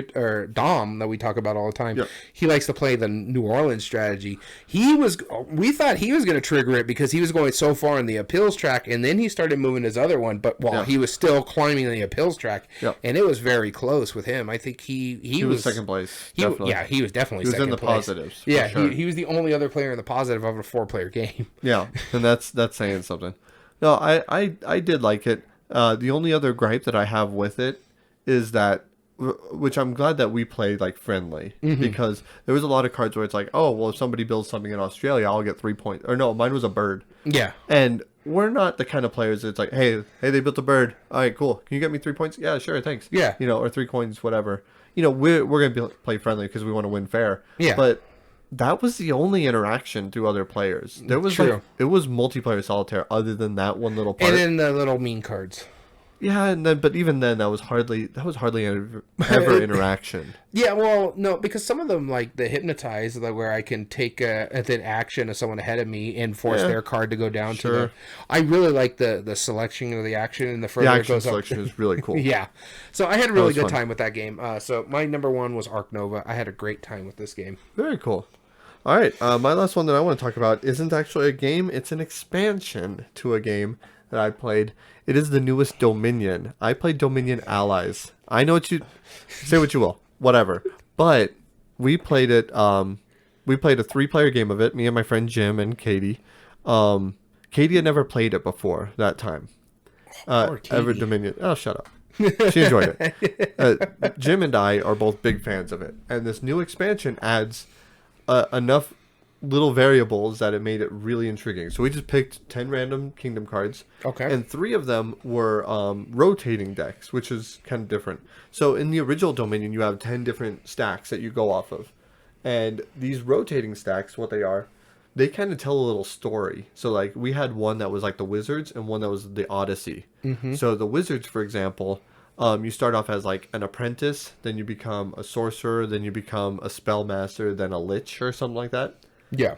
Dom that we talk about all the time, he likes to play the New Orleans strategy. We thought he was going to trigger it because he was going so far in the appeals track, and then he started moving his other one. But while he was still climbing the appeals track, and it was very close with him. I think he was second place. He was definitely second in the place. Positives. Yeah, sure. he was the only other player in the positive of a 4-player game. Yeah, and that's saying something. No, I did like it. The only other gripe that I have with it is that, which I'm glad that we played like friendly, because there was a lot of cards where it's like, oh, well, if somebody builds something in Australia, I'll get 3 points. Or no, mine was a bird. Yeah. And we're not the kind of players that's like, hey, they built a bird. All right, cool. Can you get me 3 points? Yeah, sure, thanks. Yeah. Or 3 coins, whatever. We're going to play friendly because we want to win fair. Yeah. But that was the only interaction through other players. There was it was multiplayer solitaire other than that one little part. And then the little mean cards. Yeah, and then but even then that was hardly ever interaction. Yeah, well, no, because some of them like the hypnotize, like where I can take an action of someone ahead of me and force their card to go down to the. I really like the selection of the action and the further it goes selection is really cool. Yeah, so I had a really good time with that game. So my number one was Ark Nova. I had a great time with this game. Very cool. All right, my last one that I want to talk about isn't actually a game; it's an expansion to a game that I played. It is the newest Dominion. I played Dominion Allies. I know what you say, what you will, whatever. But we played it. We played a 3-player game of it. Me and my friend Jim and Katie. Katie had never played it before that time. Ever Dominion. Oh, shut up. She enjoyed it. Jim and I are both big fans of it, and this new expansion adds enough little variables that it made it really intriguing. So we just picked 10 random kingdom cards. Okay. And 3 of them were rotating decks, which is kind of different. So in the original Dominion, you have 10 different stacks that you go off of. And these rotating stacks, what they are, they kind of tell a little story. So like we had one that was like the Wizards and one that was the Odyssey. Mm-hmm. So the Wizards, for example, you start off as like an apprentice, then you become a sorcerer, then you become a spellmaster, then a lich or something like that. Yeah.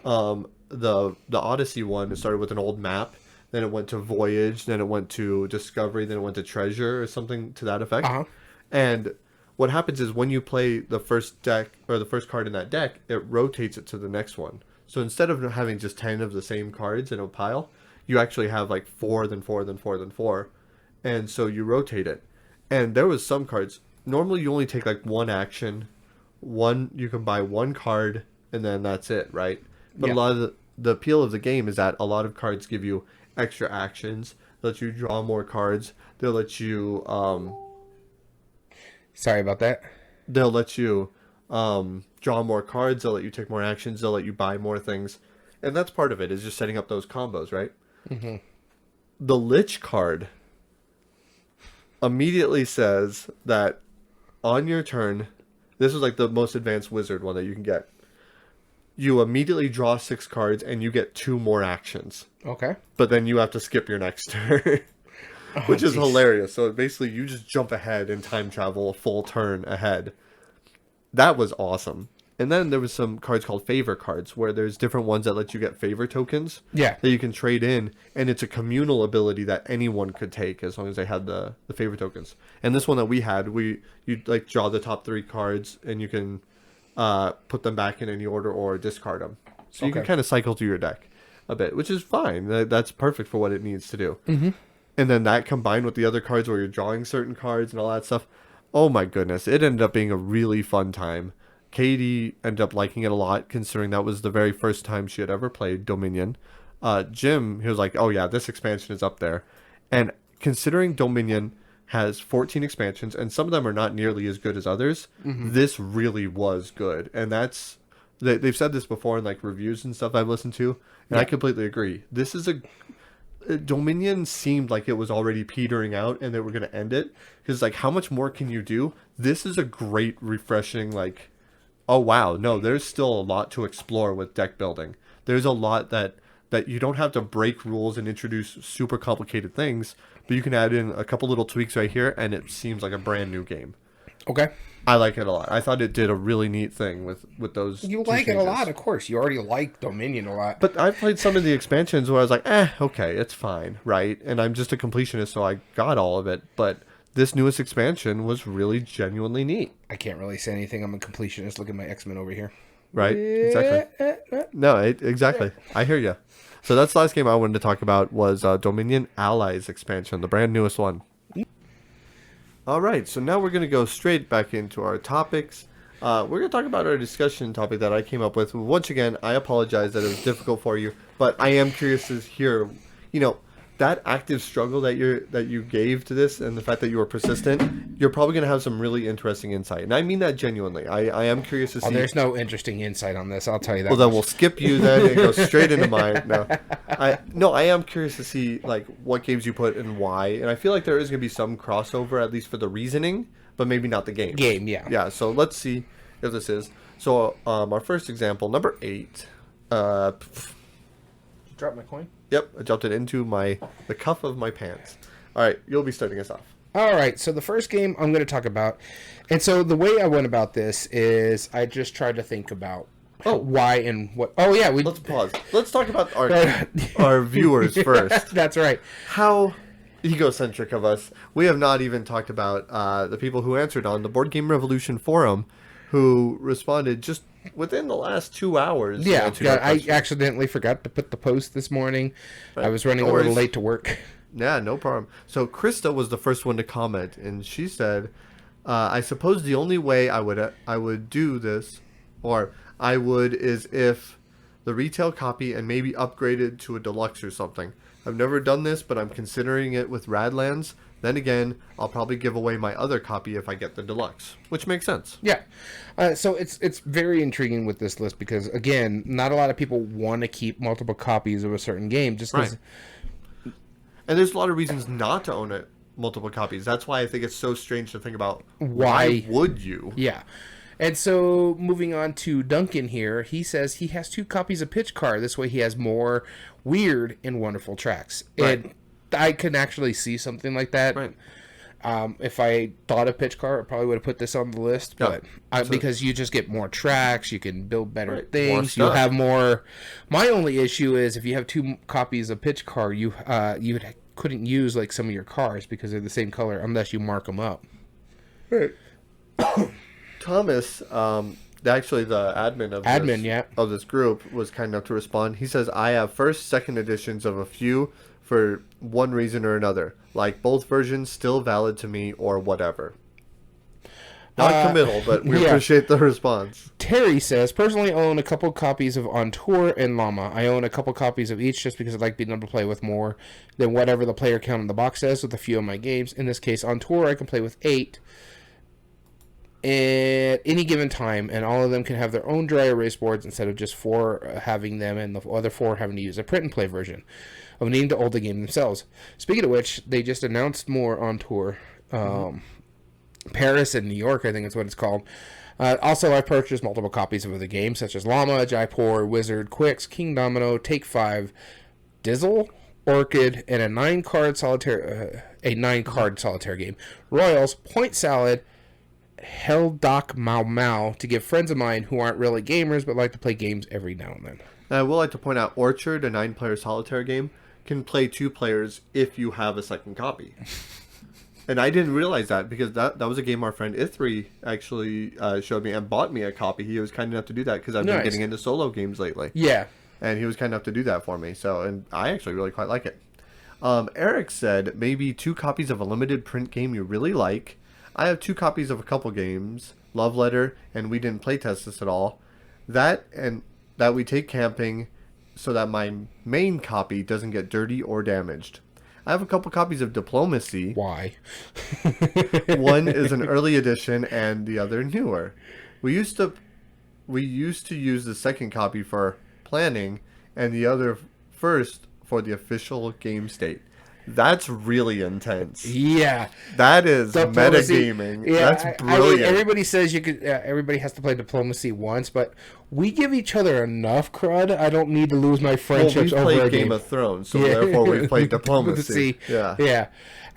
The Odyssey one, it started with an old map, then it went to Voyage, then it went to Discovery, then it went to Treasure or something to that effect. Uh-huh. And what happens is when you play the first deck or the first card in that deck, it rotates it to the next one. So instead of having just 10 of the same cards in a pile, you actually have like 4, then 4, then 4, then 4. And so you rotate it. And there was some cards. Normally you only take like one action. You can buy one card and then that's it, right? But a lot of the appeal of the game is that a lot of cards give you extra actions. They'll let you draw more cards. They'll let you Sorry about that. They'll let you draw more cards. They'll let you take more actions. They'll let you buy more things. And that's part of it, is just setting up those combos, right? Mm-hmm. The Lich card immediately says that on your turn, this is like the most advanced wizard one that you can get. You immediately draw 6 cards and you get 2 more actions. Okay. But then you have to skip your next turn. Which is hilarious. So basically you just jump ahead and time travel a full turn ahead. That was awesome. And then there was some cards called favor cards, where there's different ones that let you get favor tokens. Yeah. That you can trade in, and it's a communal ability that anyone could take as long as they had the favor tokens. And this one that we had, you like draw the top 3 cards, and you can put them back in any order or discard them. So you can kind of cycle through your deck a bit, which is fine. That's perfect for what it needs to do. Mm-hmm. And then that combined with the other cards where you're drawing certain cards and all that stuff. Oh my goodness. It ended up being a really fun time. Katie ended up liking it a lot, considering that was the very first time she had ever played Dominion. Jim, he was like, oh yeah, this expansion is up there. And considering Dominion has 14 expansions, and some of them are not nearly as good as others, this really was good. And they've said this before in like reviews and stuff I've listened to, and I completely agree. This is Dominion seemed like it was already petering out and they were going to end it, because like, how much more can you do? This is a great, refreshing, like, oh wow, no, there's still a lot to explore with deck building. There's a lot that you don't have to break rules and introduce super complicated things, but you can add in a couple little tweaks right here and it seems like a brand new game. Okay. I like it a lot. I thought it did a really neat thing with those. You like changes. It a lot, of course. You already like Dominion a lot. But I've played some of the expansions where I was like, okay, it's fine, right? And I'm just a completionist, so I got all of it. But this newest expansion was really genuinely neat. I can't really say anything. I'm a completionist. Look at my X-Men over here. Right? Exactly. No, exactly. I hear you. So that's the last game I wanted to talk about was Dominion Allies expansion, the brand newest one. All right, so now we're going to go straight back into our topics. We're going to talk about our discussion topic that I came up with. Once again, I apologize that it was difficult for you, but I am curious to hear, that active struggle that you gave to this, and the fact that you were persistent. You're probably going to have some really interesting insight, and I mean that genuinely. I am curious to see. There's no interesting insight on this. I'll tell you that. Well, then we'll skip you then and go straight into mine. No, I am curious to see like what games you put and why, and I feel like there is going to be some crossover at least for the reasoning, but maybe not the game. Yeah. So let's see if this is. So our first example, number 8. Drop my coin. Yep, I dropped it into the cuff of my pants. All right, you'll be starting us off. All right, so the first game I'm going to talk about, and so the way I went about this is I just tried to think about why and what. Oh yeah, let's pause. Let's talk about our viewers first. That's right. How egocentric of us. We have not even talked about the people who answered on the Board Game Revolution forum, who responded just within the last 2 hours. Yeah, I accidentally forgot to put the post this morning. Right. I was running a little late to work. Yeah, no problem. So Krista was the first one to comment, and she said, "I suppose the only way I would do this, or I would, is if the retail copy and maybe upgraded to a deluxe or something. I've never done this, but I'm considering it with Radlands. Then again, I'll probably give away my other copy if I get the deluxe," which makes sense. Yeah. So it's very intriguing with this list because, again, not a lot of people want to keep multiple copies of a certain game just because. Right. And there's a lot of reasons not to own it multiple copies. That's why I think it's so strange to think about why would you? Yeah. And so moving on to Duncan here, he says he has 2 copies of Pitch Car. This way he has more weird and wonderful tracks. Right. And I can actually see something like that. Right. If I thought of Pitch Car, I probably would have put this on the list. But because you just get more tracks, you can build better things. You'll have more. My only issue is if you have 2 copies of Pitch Car, you couldn't use like some of your cars because they're the same color unless you mark them up. Right. Thomas, actually the admin of this group, was kind enough to respond. He says, "I have first, second editions of a few for one reason or another. Like both versions still valid to me or whatever." Not committal, but we appreciate the response. Terry says, "Personally, I own a couple copies of On Tour and Llama. I own a couple copies of each just because I like being able to play with more than whatever the player count in the box says with a few of my games. In this case, On Tour, I can play with 8 at any given time, and all of them can have their own dry erase boards instead of just 4 having them and the other 4 having to use a print and play version of needing to hold the game themselves." Speaking of which, they just announced more On Tour. Paris and New York, I think is what it's called. Also, I've purchased multiple copies of other games such as Llama, Jaipur, Wizard, Quicks, King Domino, Take 5, Dizzle, Orchid, and a 9-card solitaire game. Royals, Point Salad, Hell Doc Mau Mau, to give friends of mine who aren't really gamers but like to play games every now and then. I will like to point out Orchard, a 9-player solitaire game, can play 2 players if you have a second copy. And I didn't realize that because that was a game our friend Ithri actually showed me and bought me a copy. He was kind enough to do that because I've been getting into solo games lately. Yeah. And he was kind enough to do that for me. So, and I actually really quite like it. Eric said maybe 2 copies of a limited print game you really like. I have 2 copies of a couple games, Love Letter, and we didn't playtest this at all. That we take camping so that my main copy doesn't get dirty or damaged. I have a couple copies of Diplomacy. Why? One is an early edition and the other newer. We used to use the second copy for planning and the other first for the official game state. That's really intense. Yeah, that is metagaming. Yeah, that's brilliant. Everybody says you could. Everybody has to play Diplomacy once, but we give each other enough crud. I don't need to lose my friendships over a game. We played Game of Thrones, so therefore we played Diplomacy. Yeah.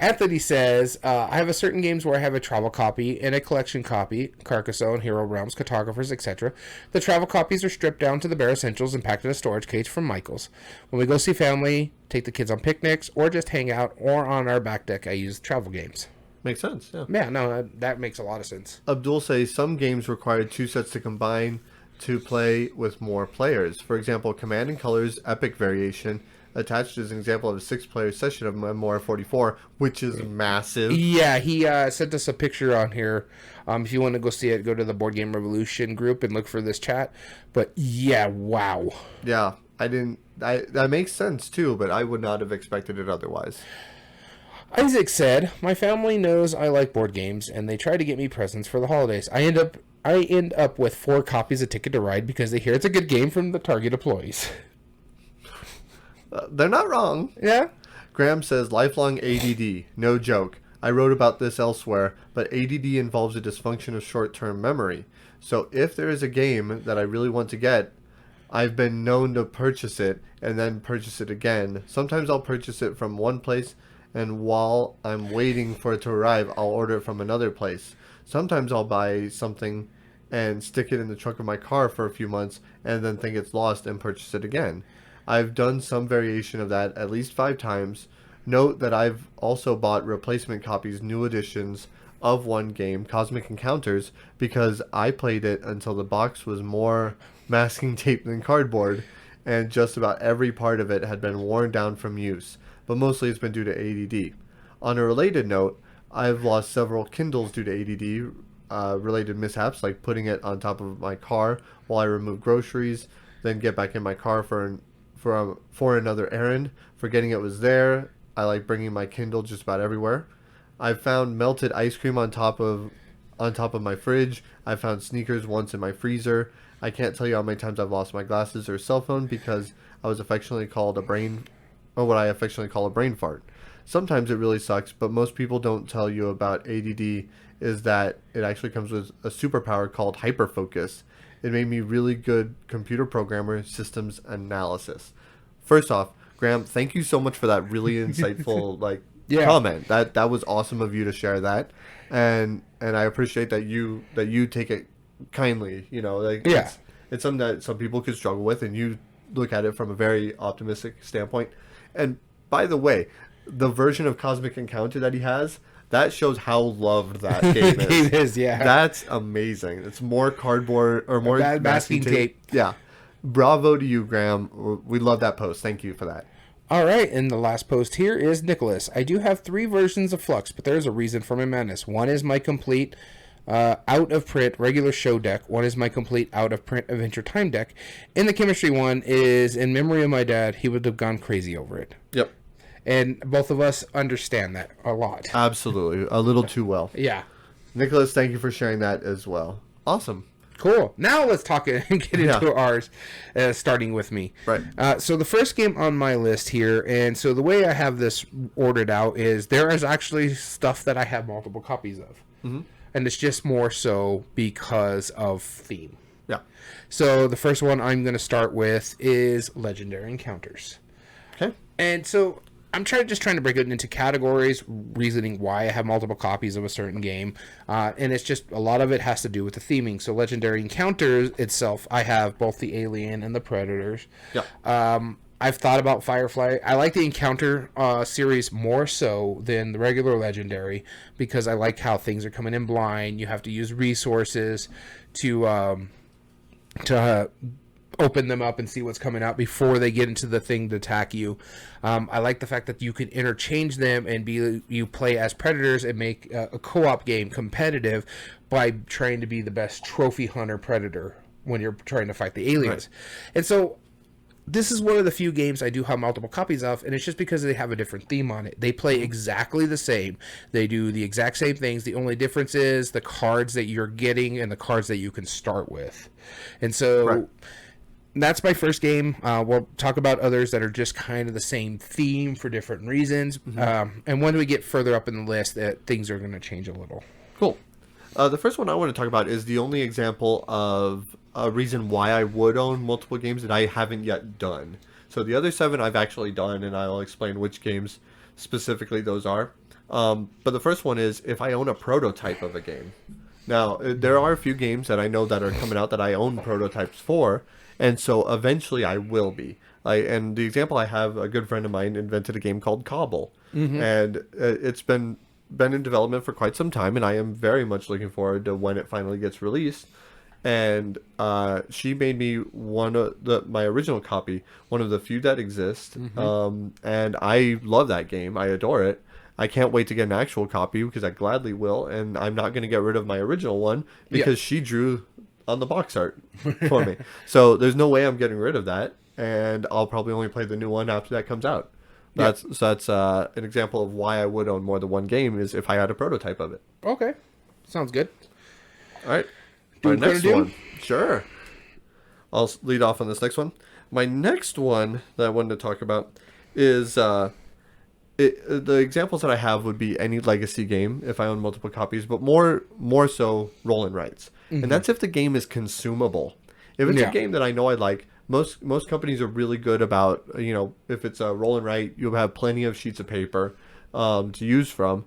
Anthony says, I have a certain games where I have a travel copy and a collection copy, Carcassonne, Hero Realms, Cartographers, etc. The travel copies are stripped down to the bare essentials and packed in a storage cage from Michael's. When we go see family, take the kids on picnics, or just hang out, or on our back deck, I use travel games. Makes sense, yeah. Yeah, no, that makes a lot of sense. Abdul says some games require 2 sets to combine to play with more players. For example, Command and Colors Epic Variation attached is an example of a 6-player session of Memoir 44, which is massive. Yeah, he sent us a picture on here. If you want to go see it, go to the Board Game Revolution group and look for this chat. But yeah, wow. Yeah, that makes sense too, but I would not have expected it otherwise. Isaac said, my family knows I like board games, and they try to get me presents for the holidays. I end up with 4 copies of Ticket to Ride because they hear it's a good game from the Target employees. They're not wrong. Yeah. Graham says, lifelong ADD. No joke. I wrote about this elsewhere, but ADD involves a dysfunction of short-term memory. So if there is a game that I really want to get, I've been known to purchase it and then purchase it again. Sometimes I'll purchase it from one place and while I'm waiting for it to arrive, I'll order it from another place. Sometimes I'll buy something and stick it in the trunk of my car for a few months and then think it's lost and purchase it again. I've done some variation of that at least 5 times. Note that I've also bought replacement copies, new editions of one game, Cosmic Encounters, because I played it until the box was more masking tape than cardboard, and just about every part of it had been worn down from use, but mostly it's been due to ADD. On a related note, I've lost several Kindles due to ADD related mishaps, like putting it on top of my car while I remove groceries, then get back in my car for another errand, forgetting it was there. I like bringing my Kindle just about everywhere. I've found melted ice cream on top of my fridge. I found sneakers once in my freezer. I can't tell you how many times I've lost my glasses or cell phone because I was affectionately called what I affectionately call a brain fart. Sometimes it really sucks, but most people don't tell you about ADD is that it actually comes with a superpower called hyperfocus. It made me really good computer programmer, systems analysis. First off, Graham, thank you so much for that really insightful comment. That was awesome of you to share that, and I appreciate that you take it kindly. It's something that some people could struggle with, and you look at it from a very optimistic standpoint. And by the way, the version of Cosmic Encounter that he has, that shows how loved that game is. Game is, yeah. That's amazing. It's more cardboard or more masking tape. Yeah. Bravo to you, Graham. We love that post. Thank you for that. All right, and the last post here is Nicholas. I do have 3 versions of Flux, but there's a reason for my madness. One is my complete out-of-print regular show deck. One is my complete out-of-print Adventure Time deck. And the chemistry one is, in memory of my dad, he would have gone crazy over it. Yep. And both of us understand that a lot. Absolutely. A little too well. Yeah. Nicholas, thank you for sharing that as well. Awesome. Cool. Now let's talk and get into ours, starting with me. Right. So the first game on my list here, and so the way I have this ordered out is there is actually stuff that I have multiple copies of. Mm-hmm. And it's just more so because of theme. Yeah. So the first one I'm going to start with is Legendary Encounters. Okay. And so I'm trying to break it into categories, reasoning why I have multiple copies of a certain game. And it's just a lot of it has to do with the theming. So Legendary Encounters itself, I have both the Alien and the Predators. Yeah. I've thought about Firefly. I like the Encounter series more so than the regular Legendary because I like how things are coming in blind. You have to use resources to open them up and see what's coming out before they get into the thing to attack you. I like the fact that you can interchange them and you play as Predators and make a co-op game competitive by trying to be the best trophy hunter Predator when you're trying to fight the aliens. Right. And so this is one of the few games I do have multiple copies of, and it's just because they have a different theme on it. They play exactly the same. They do the exact same things. The only difference is the cards that you're getting and the cards that you can start with. And so that's my first game. We'll talk about others that are just kind of the same theme for different reasons. Mm-hmm. And when we get further up in the list, things are going to change a little. Cool. The first one I want to talk about is the only example of a reason why I would own multiple games that I haven't yet done. So the other 7 I've actually done, and I'll explain which games specifically those are. But the first one is if I own a prototype of a game. Now, there are a few games that I know that are coming out that I own prototypes for, and so eventually I will be. And the example I have, a good friend of mine invented a game called Cobble, and it's been in development for quite some time, and I am very much looking forward to when it finally gets released. And she made me my original copy, one of the few that exist, and I love that game. I adore it. I can't wait to get an actual copy because I gladly will, and I'm not going to get rid of my original one because she drew on the box art for me. So there's no way I'm getting rid of that, and I'll probably only play the new one after that comes out. That's an example of why I would own more than one game is if I had a prototype of it. Okay. Sounds good. All right. My next one. Sure. I'll lead off on this next one. My next one that I wanted to talk about is the examples that I have would be any legacy game if I own multiple copies, but more so roll and writes. And that's if the game is consumable. If it's a game that I know I like, most companies are really good about, if it's a roll and write, you'll have plenty of sheets of paper. to use from.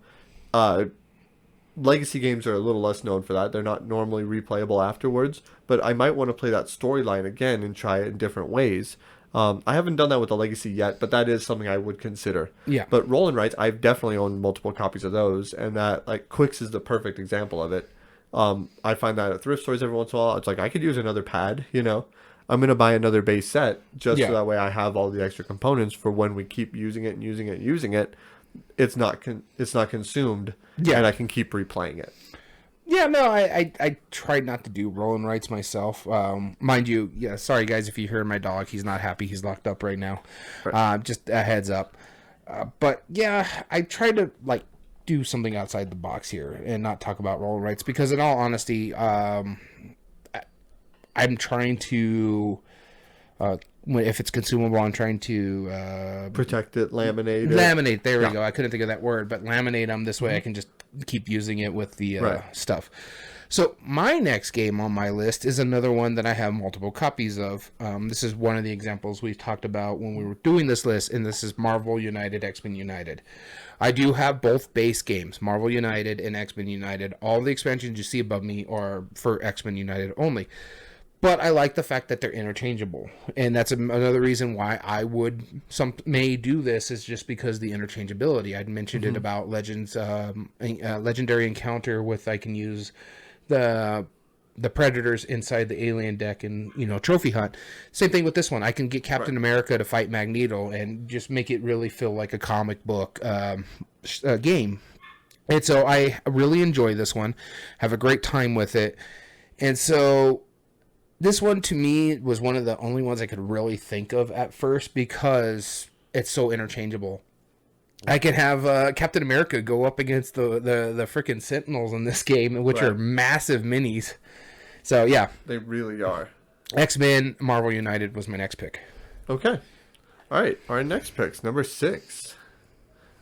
Legacy games are a little less known for that. They're not normally replayable afterwards, but I might want to play that storyline again and try it in different ways. I haven't done that with the Legacy yet, but that is something I would consider. Yeah. But Roll and Rights, I've definitely owned multiple copies of those, and that, like, Quicks is the perfect example of it. I find that at thrift stores every once in a while. It's like, I could use another pad, you know? I'm going to buy another base set just so that way I have all the extra components for when we keep using it and using it and using it. It's not consumed, and I can keep replaying it. Yeah, no, I tried not to do roll and rights myself. Mind you, yeah, sorry guys if you hear my dog. He's not happy. He's locked up right now. Right. Just a heads up. But yeah, I tried to like do something outside the box here and not talk about roll and rights because in all honesty, I'm trying to... if it's consumable, I'm trying to protect it, laminate it. Laminate, there we go. I couldn't think of that word, but laminate them. This way I can just keep using it with the stuff. So my next game on my list is another one that I have multiple copies of. This is one of the examples we talked about when we were doing this list, and this is Marvel United, X-Men United. I do have both base games, Marvel United and X-Men United. All the expansions you see above me are for X-Men United only. But I like the fact that they're interchangeable, and that's another reason why I may do this is just because the interchangeability. I'd mentioned it about Legends, Legendary Encounter with I can use the Predators inside the Alien deck and Trophy Hunt. Same thing with this one. I can get Captain America to fight Magneto and just make it really feel like a comic book game. And so I really enjoy this one, have a great time with it, and so. This one, to me, was one of the only ones I could really think of at first because it's so interchangeable. I could have Captain America go up against the freaking Sentinels in this game, which are massive minis. So, yeah. They really are. X-Men Marvel United was my next pick. Okay. All right. Our next pick's number 6.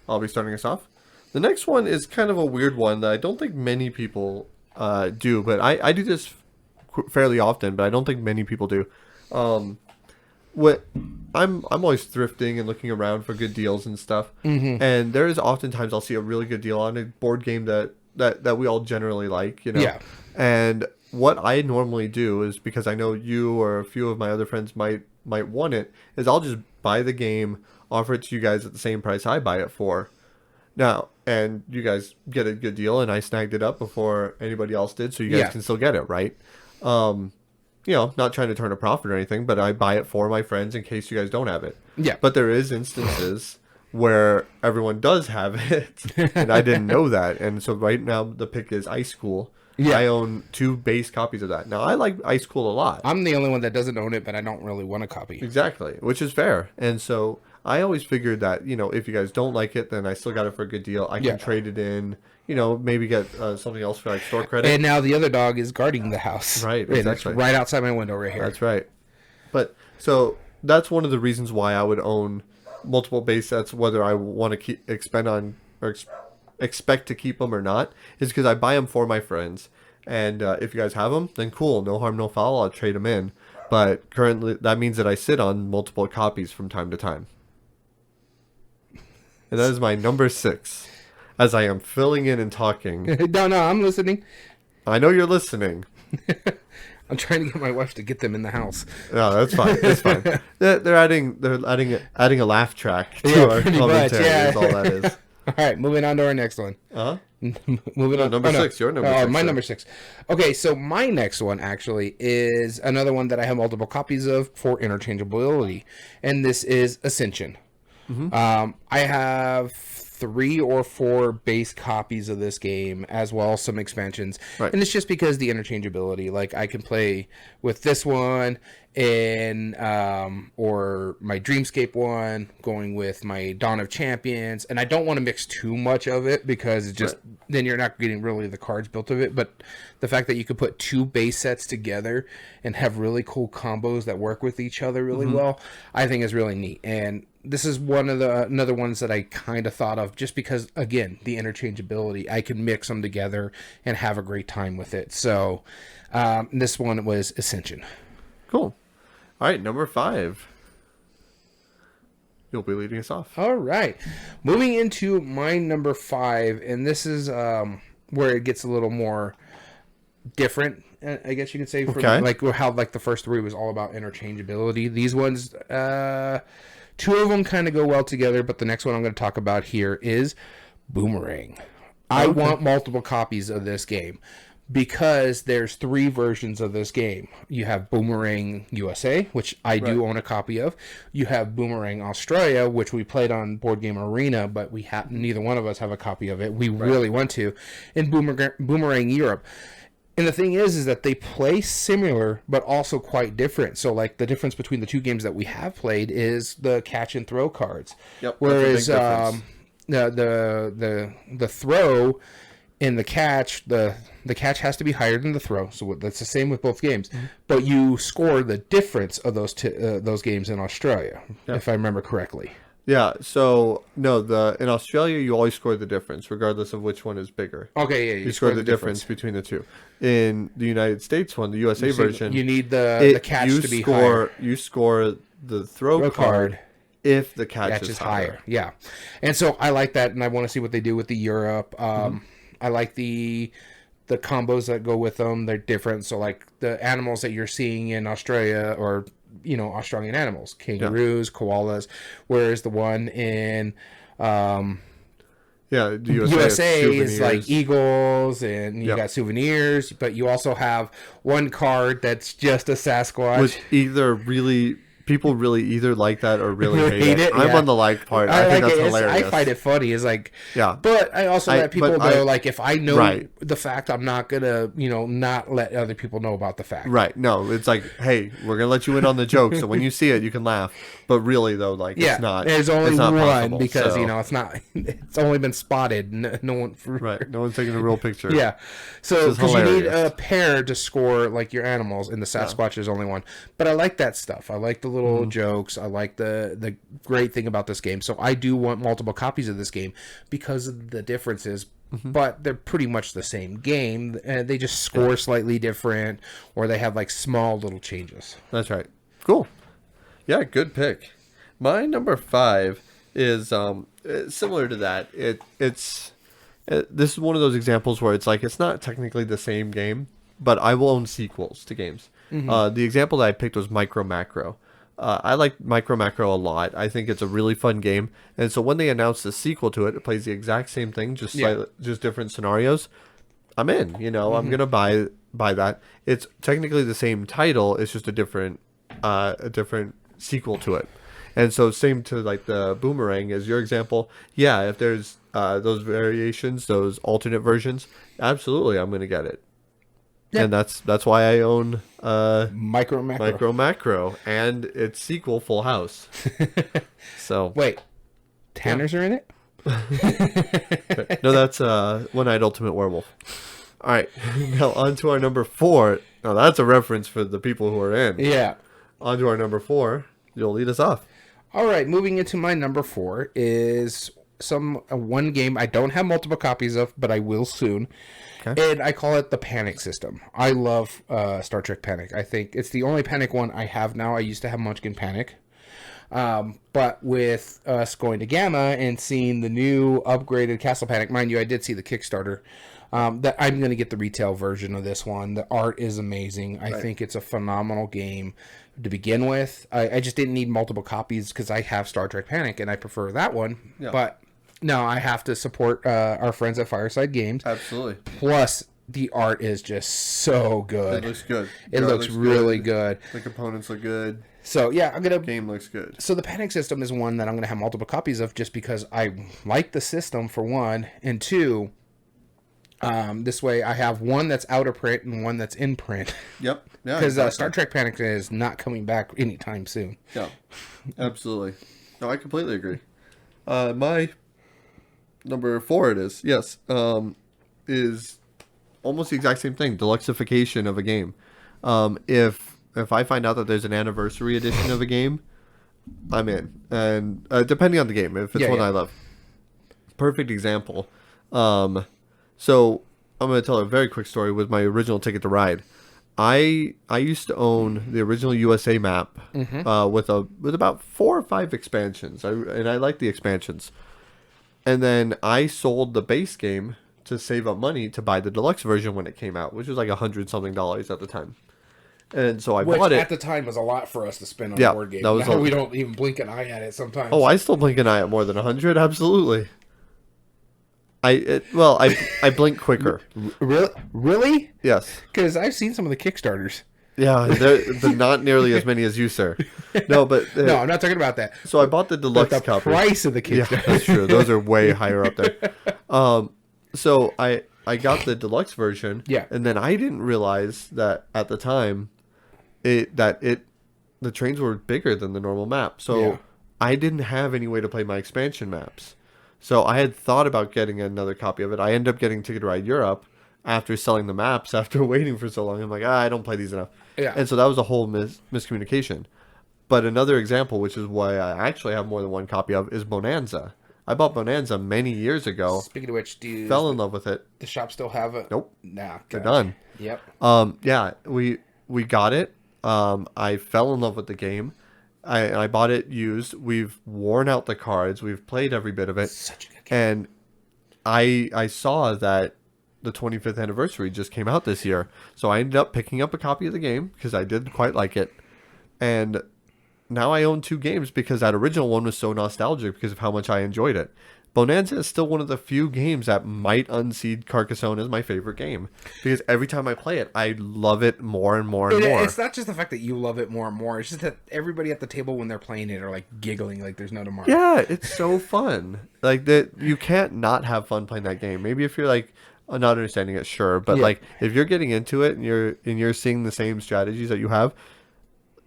I'll be starting us off. The next one is kind of a weird one that I don't think many people do, but I do this fairly often, but I don't think many people do. I'm always thrifting and looking around for good deals and stuff, and there is oftentimes I'll see a really good deal on a board game that we all generally like, And what I normally do is, because I know you or a few of my other friends might want it, is I'll just buy the game, offer it to you guys at the same price I buy it for. Now, and you guys get a good deal, and I snagged it up before anybody else did, so you guys can still get it, right? Not trying to turn a profit or anything, but I buy it for my friends in case you guys don't have it. Yeah. But there is instances where everyone does have it, and I didn't know that. And so right now the pick is Ice Cool. Yeah. I own 2 base copies of that. Now, I like Ice Cool a lot. I'm the only one that doesn't own it, but I don't really want a copy. Exactly, which is fair. And so I always figured that, if you guys don't like it, then I still got it for a good deal. I can trade it in, maybe get something else for like store credit. And now the other dog is guarding the house. Right, exactly. It's right outside my window right here. That's right. But so that's one of the reasons why I would own multiple base sets, whether I want to expend on or expect to keep them or not, is because I buy them for my friends. And if you guys have them, then cool, no harm, no foul. I'll trade them in. But currently, that means that I sit on multiple copies from time to time. And that is my number 6. As I am filling in and talking. No, I'm listening. I know you're listening. I'm trying to get my wife to get them in the house. No, that's fine. That's fine. They're adding a laugh track to our commentary. Is all that is. All right, moving on to our next one. Moving on. Number 6. Your number 6. My number 6. Okay, so my next one actually is another one that I have multiple copies of for interchangeability, and this is Ascension. I have 3 or 4 base copies of this game, as well as some expansions. Right. And it's just because the interchangeability. Like, I can play with this one and or my Dreamscape one, going with my Dawn of Champions. And I don't want to mix too much of it because it just then you're not getting really the cards built of it. But the fact that you could put 2 base sets together and have really cool combos that work with each other really well, I think is really neat. And this is one of the another ones that I kind of thought of just because, again, the interchangeability. I can mix them together and have a great time with it. So this one was Ascension. Cool. All right, number 5. you'll be leading us off. All right. Moving into my number 5, and this is where it gets a little more different, I guess you could say, from like how like the first 3 was all about interchangeability. These ones, 2 of them kind of go well together, but the next one I'm going to talk about here is Boomerang. I want multiple copies of this game because there's 3 versions of this game. You have Boomerang USA, which I do own a copy of. You have Boomerang Australia, which we played on Board Game Arena, but neither one of us have a copy of it. We really want to. And Boomerang Europe. And the thing is that they play similar, but also quite different. So, like, the difference between the 2 games that we have played is the catch and throw cards. Yep. Whereas the throw and the catch, the catch has to be higher than the throw. So that's the same with both games. Mm-hmm. But you score the difference of those games in Australia, if I remember correctly. Yeah, so no, in Australia you always score the difference, regardless of which one is bigger. Okay, yeah, you score the difference between the 2. In the United States one, the USA version, you need the catch to be higher. You score the throw card if the catch is higher. Yeah, and so I like that, and I want to see what they do with the Europe. I like the combos that go with them. They're different. So like the animals that you're seeing in Australia, or Australian animals, kangaroos, koalas, whereas the one in the USA is like eagles, and you got souvenirs, but you also have one card that's just a Sasquatch. Which people really either like that or really hate it. I'm on the like part. I think that's hilarious. I find it funny. It's like, but I also let people know, like, if I know the fact, I'm not gonna, not let other people know about the fact. Right. No, it's like, hey, we're gonna let you in on the joke, so when you see it, you can laugh. But really, though, like, it's not. There's only one possible, because it's not. It's only been spotted. No one. No one's taking a real picture. Yeah. So because you need a pair to score like your animals, and the Sasquatch is only one. But I like that stuff. I like the little jokes. I like the great thing about this game. So I do want multiple copies of this game because of the differences. But they're pretty much the same game, and they just score slightly different, or they have like small little changes. That's right. Cool. Yeah, good pick. My number 5 is similar to that. This is one of those examples where it's like it's not technically the same game, but I will own sequels to games. The example that I picked was Micro Macro. I like Micro Macro a lot. I think it's a really fun game. And so when they announced the sequel to it, it plays the exact same thing, just different scenarios. I'm in. I'm gonna buy that. It's technically the same title. It's just a different sequel to it. And so same to like the Boomerang as your example. Yeah, if there's those variations, those alternate versions, absolutely, I'm gonna get it. Yep. And that's why I own Micro Macro and its sequel, Full House. So wait, Tanners are in it? No, that's One Eyed Ultimate Werewolf. All right, now on to our number 4. Now that's a reference for the people who are in. Yeah. On to our number 4. You'll lead us off. All right, moving into my number 4 is one game I don't have multiple copies of, but I will soon. Okay. And I call it the Panic System. I love Star Trek Panic. I think it's the only Panic one I have now. I used to have Munchkin Panic. But with us going to Gamma and seeing the new upgraded Castle Panic, mind you, I did see the Kickstarter, that I'm going to get the retail version of this one. The art is amazing. I think it's a phenomenal game to begin with. I just didn't need multiple copies because I have Star Trek Panic and I prefer that one. Yeah. But no, I have to support our friends at Fireside Games. Absolutely. Plus, the art is just so good. It looks good. It looks really good. The components look good. So yeah, game looks good. So the Panic System is one that I'm gonna have multiple copies of just because I like the system for one, and two, this way I have one that's out of print and one that's in print. Yep. Yeah. Because Star Trek Panic is not coming back anytime soon. Yeah. Absolutely. No, I completely agree. My number 4 it is. Yes. Is almost the exact same thing. Deluxeification of a game. If I find out that there's an anniversary edition of a game, I'm in. And depending on the game, if it's one I love. Perfect example. So I'm going to tell a very quick story with my original Ticket to Ride. I used to own the original USA map with about 4 or 5 expansions. I like the expansions. And then I sold the base game to save up money to buy the deluxe version when it came out, which was like $100-something at the time. And so I bought it. At the time was a lot for us to spend on a board game. Now we don't even blink an eye at it sometimes. Oh, I still blink an eye at more than 100, absolutely. I blink quicker. Really? Yes. Because I've seen some of the Kickstarters. Yeah, they're not nearly as many as you, sir. No, but no, I'm not talking about that. So I bought the deluxe copy. The price of the Kickstarter. Yeah, that's true. Those are way higher up there. So I got the deluxe version. Yeah. And then I didn't realize that at the time, the trains were bigger than the normal map. So I didn't have any way to play my expansion maps. So I had thought about getting another copy of it. I ended up getting Ticket to Ride Europe after selling the maps, after waiting for so long. I'm like, I don't play these enough. Yeah. And so that was a whole miscommunication. But another example, which is why I actually have more than one copy of, is Bonanza. I bought Bonanza many years ago. Speaking of which, fell in love with it. The shop still have it? Nope. Nah. They're done. Yep. Yeah, we got it. I fell in love with the game. I bought it used. We've worn out the cards. We've played every bit of it. Such a good game. And I saw that the 25th anniversary just came out this year. So I ended up picking up a copy of the game because I did quite like it. And now I own 2 games because that original one was so nostalgic because of how much I enjoyed it. Bonanza is still one of the few games that might unseat Carcassonne as my favorite game. Because every time I play it, I love it more and more and more. It's not just the fact that you love it more and more. It's just that everybody at the table when they're playing it are like giggling like there's no tomorrow. Yeah, it's so fun. Like you can't not have fun playing that game. Maybe if you're like not understanding it, sure. But like if you're getting into it and you're seeing the same strategies that you have,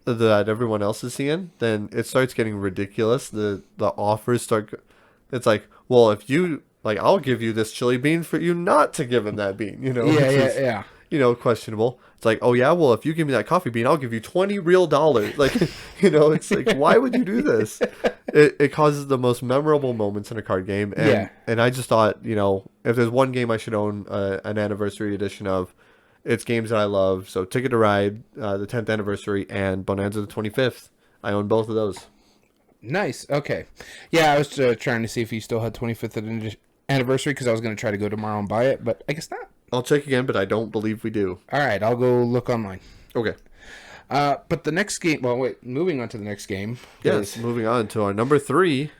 that everyone else is seeing, then it starts getting ridiculous. The offers start. It's like, well, if you like, I'll give you this chili bean for you not to give him that bean. You know, yeah. You know, questionable. It's like, oh yeah, well, if you give me that coffee bean, I'll give you $20 real. Like, you know, it's like, why would you do this? It causes the most memorable moments in a card game, and I just thought, you know, if there's one game I should own an anniversary edition of, it's games that I love. So Ticket to Ride, the 10th anniversary, and Bonanza the 25th. I own both of those. Nice. Okay. Yeah, I was trying to see if you still had 25th anniversary because I was going to try to go tomorrow and buy it, but I guess not. I'll check again, but I don't believe we do. All right, I'll go look online. Okay. But the next game... Well, wait. Moving on to the next game. Yes, moving on to our number 3.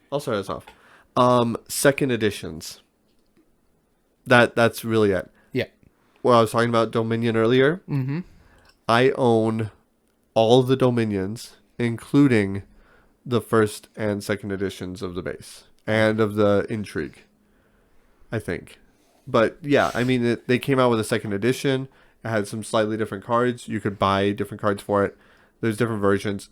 I'll start us off. Second editions. That's really it. Yeah. Well, I was talking about Dominion earlier. Mm-hmm. I own all the Dominions, including the first and second editions of the base and of the Intrigue, I think. But yeah, I mean, they came out with a second edition. It had some slightly different cards. You could buy different cards for it. There's different versions.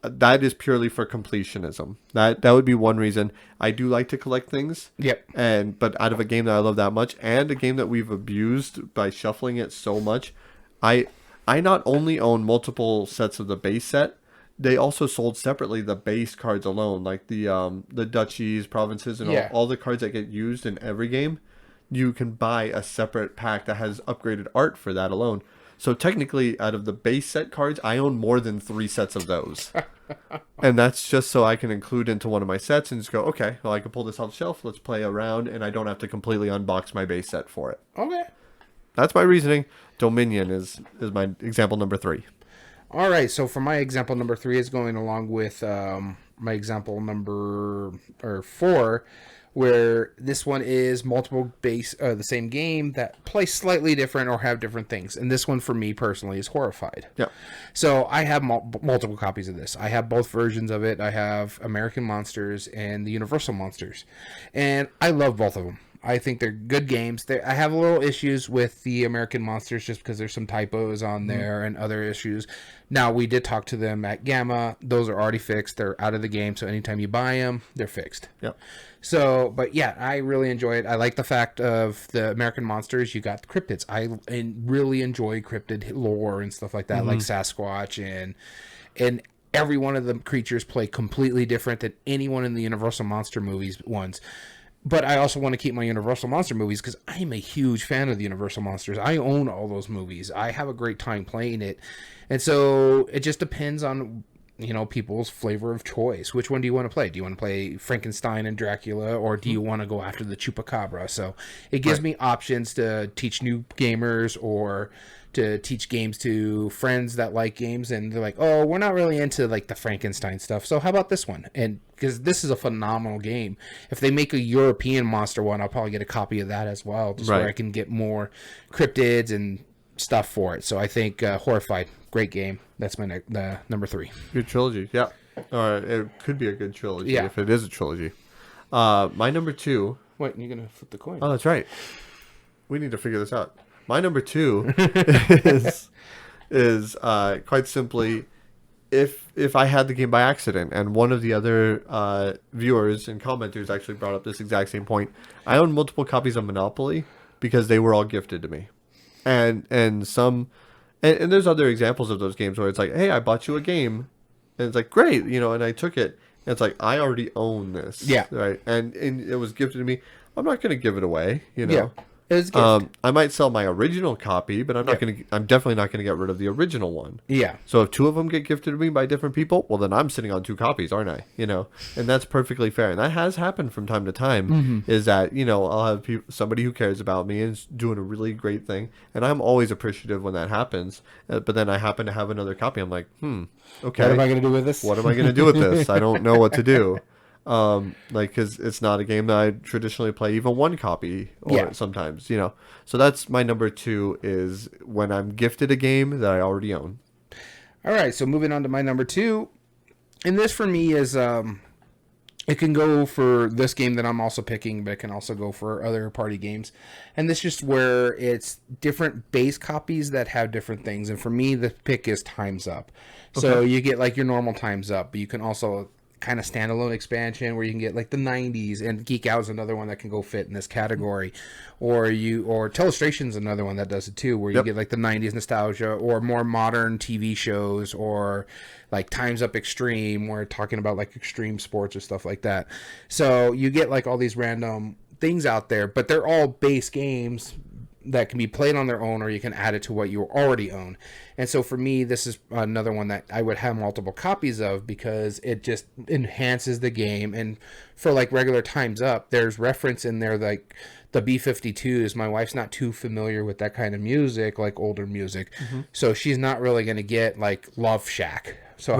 That is purely for completionism. That would be one reason. I do like to collect things. Yep. But out of a game that I love that much, and a game that we've abused by shuffling it so much, I not only own multiple sets of the base set, they also sold separately the base cards alone, like the duchies, provinces, and all the cards that get used in every game. You can buy a separate pack that has upgraded art for that alone. So technically, out of the base set cards, I own more than 3 sets of those. And that's just so I can include into one of my sets and just go, okay, well, I can pull this off the shelf, let's play around, and I don't have to completely unbox my base set for it. Okay. That's my reasoning. Dominion is my example number 3. All right, so for my example number 3 is going along with my example number 4, where this one is multiple base, the same game that play slightly different or have different things. And this one for me personally is Horrified. Yeah. So I have multiple copies of this. I have both versions of it. I have American Monsters and the Universal Monsters. And I love both of them. I think they're good games. I have a little issues with the American Monsters just because there's some typos on there and other issues. Now, we did talk to them at Gamma. Those are already fixed. They're out of the game, so anytime you buy them, they're fixed. Yep. So, but yeah, I really enjoy it. I like the fact of the American Monsters. You got cryptids. I really enjoy cryptid lore and stuff like that, like Sasquatch and every one of the creatures play completely different than anyone in the Universal Monster movies ones. But I also want to keep my Universal Monster movies because I'm a huge fan of the Universal Monsters. I own all those movies. I have a great time playing it. And so it just depends on, people's flavor of choice. Which one do you want to play? Do you want to play Frankenstein and Dracula, or do you want to go after the Chupacabra? So it gives me options to teach new gamers or to teach games to friends that like games, and they're like, oh, we're not really into like the Frankenstein stuff, so how about this one? And because this is a phenomenal game, if they make a European monster one, I'll probably get a copy of that as well, just where I can get more cryptids and stuff for it. So I think Horrified, great game. That's my number 3. Good trilogy, yeah. Or it could be a good trilogy if it is a trilogy. My number 2. Wait, you're gonna flip the coin? Oh, that's right. We need to figure this out. My number 2 is quite simply, if I had the game by accident, and one of the other viewers and commenters actually brought up this exact same point. I own multiple copies of Monopoly because they were all gifted to me, and there's other examples of those games where it's like, hey, I bought you a game, and it's like, great, and I took it, and it's like, I already own this, right, and it was gifted to me. I'm not going to give it away, Yeah. It was a gift. I might sell my original copy, but I'm definitely not going to get rid of the original one. Yeah. So if 2 of them get gifted to me by different people, well, then I'm sitting on 2 copies, aren't I? And that's perfectly fair. And that has happened from time to time, is that, I'll have somebody who cares about me and is doing a really great thing. And I'm always appreciative when that happens. But then I happen to have another copy. I'm like, okay. What am I going to do with this? What am I going to do with this? I don't know what to do. Because it's not a game that I traditionally play even one copy or sometimes, So that's my number 2, is when I'm gifted a game that I already own. All right, so moving on to my number 2, and this for me is it can go for this game that I'm also picking, but it can also go for other party games. And this is just where it's different base copies that have different things. And for me, the pick is Time's Up. Okay. So you get like your normal Time's Up, but you can also kind of standalone expansion where you can get like the 90s, and Geek Out is another one that can go fit in this category, or Telestration's another one that does it too, where you get like the 90s nostalgia, or more modern TV shows, or like Time's Up Extreme, where we're talking about like extreme sports or stuff like that. So you get like all these random things out there, but they're all base games that can be played on their own, or you can add it to what you already own. And so for me, this is another one that I would have multiple copies of, because it just enhances the game. And for like regular Time's Up, there's reference in there like the B-52s. My wife's not too familiar with that kind of music, like older music. So she's not really going to get like Love Shack. So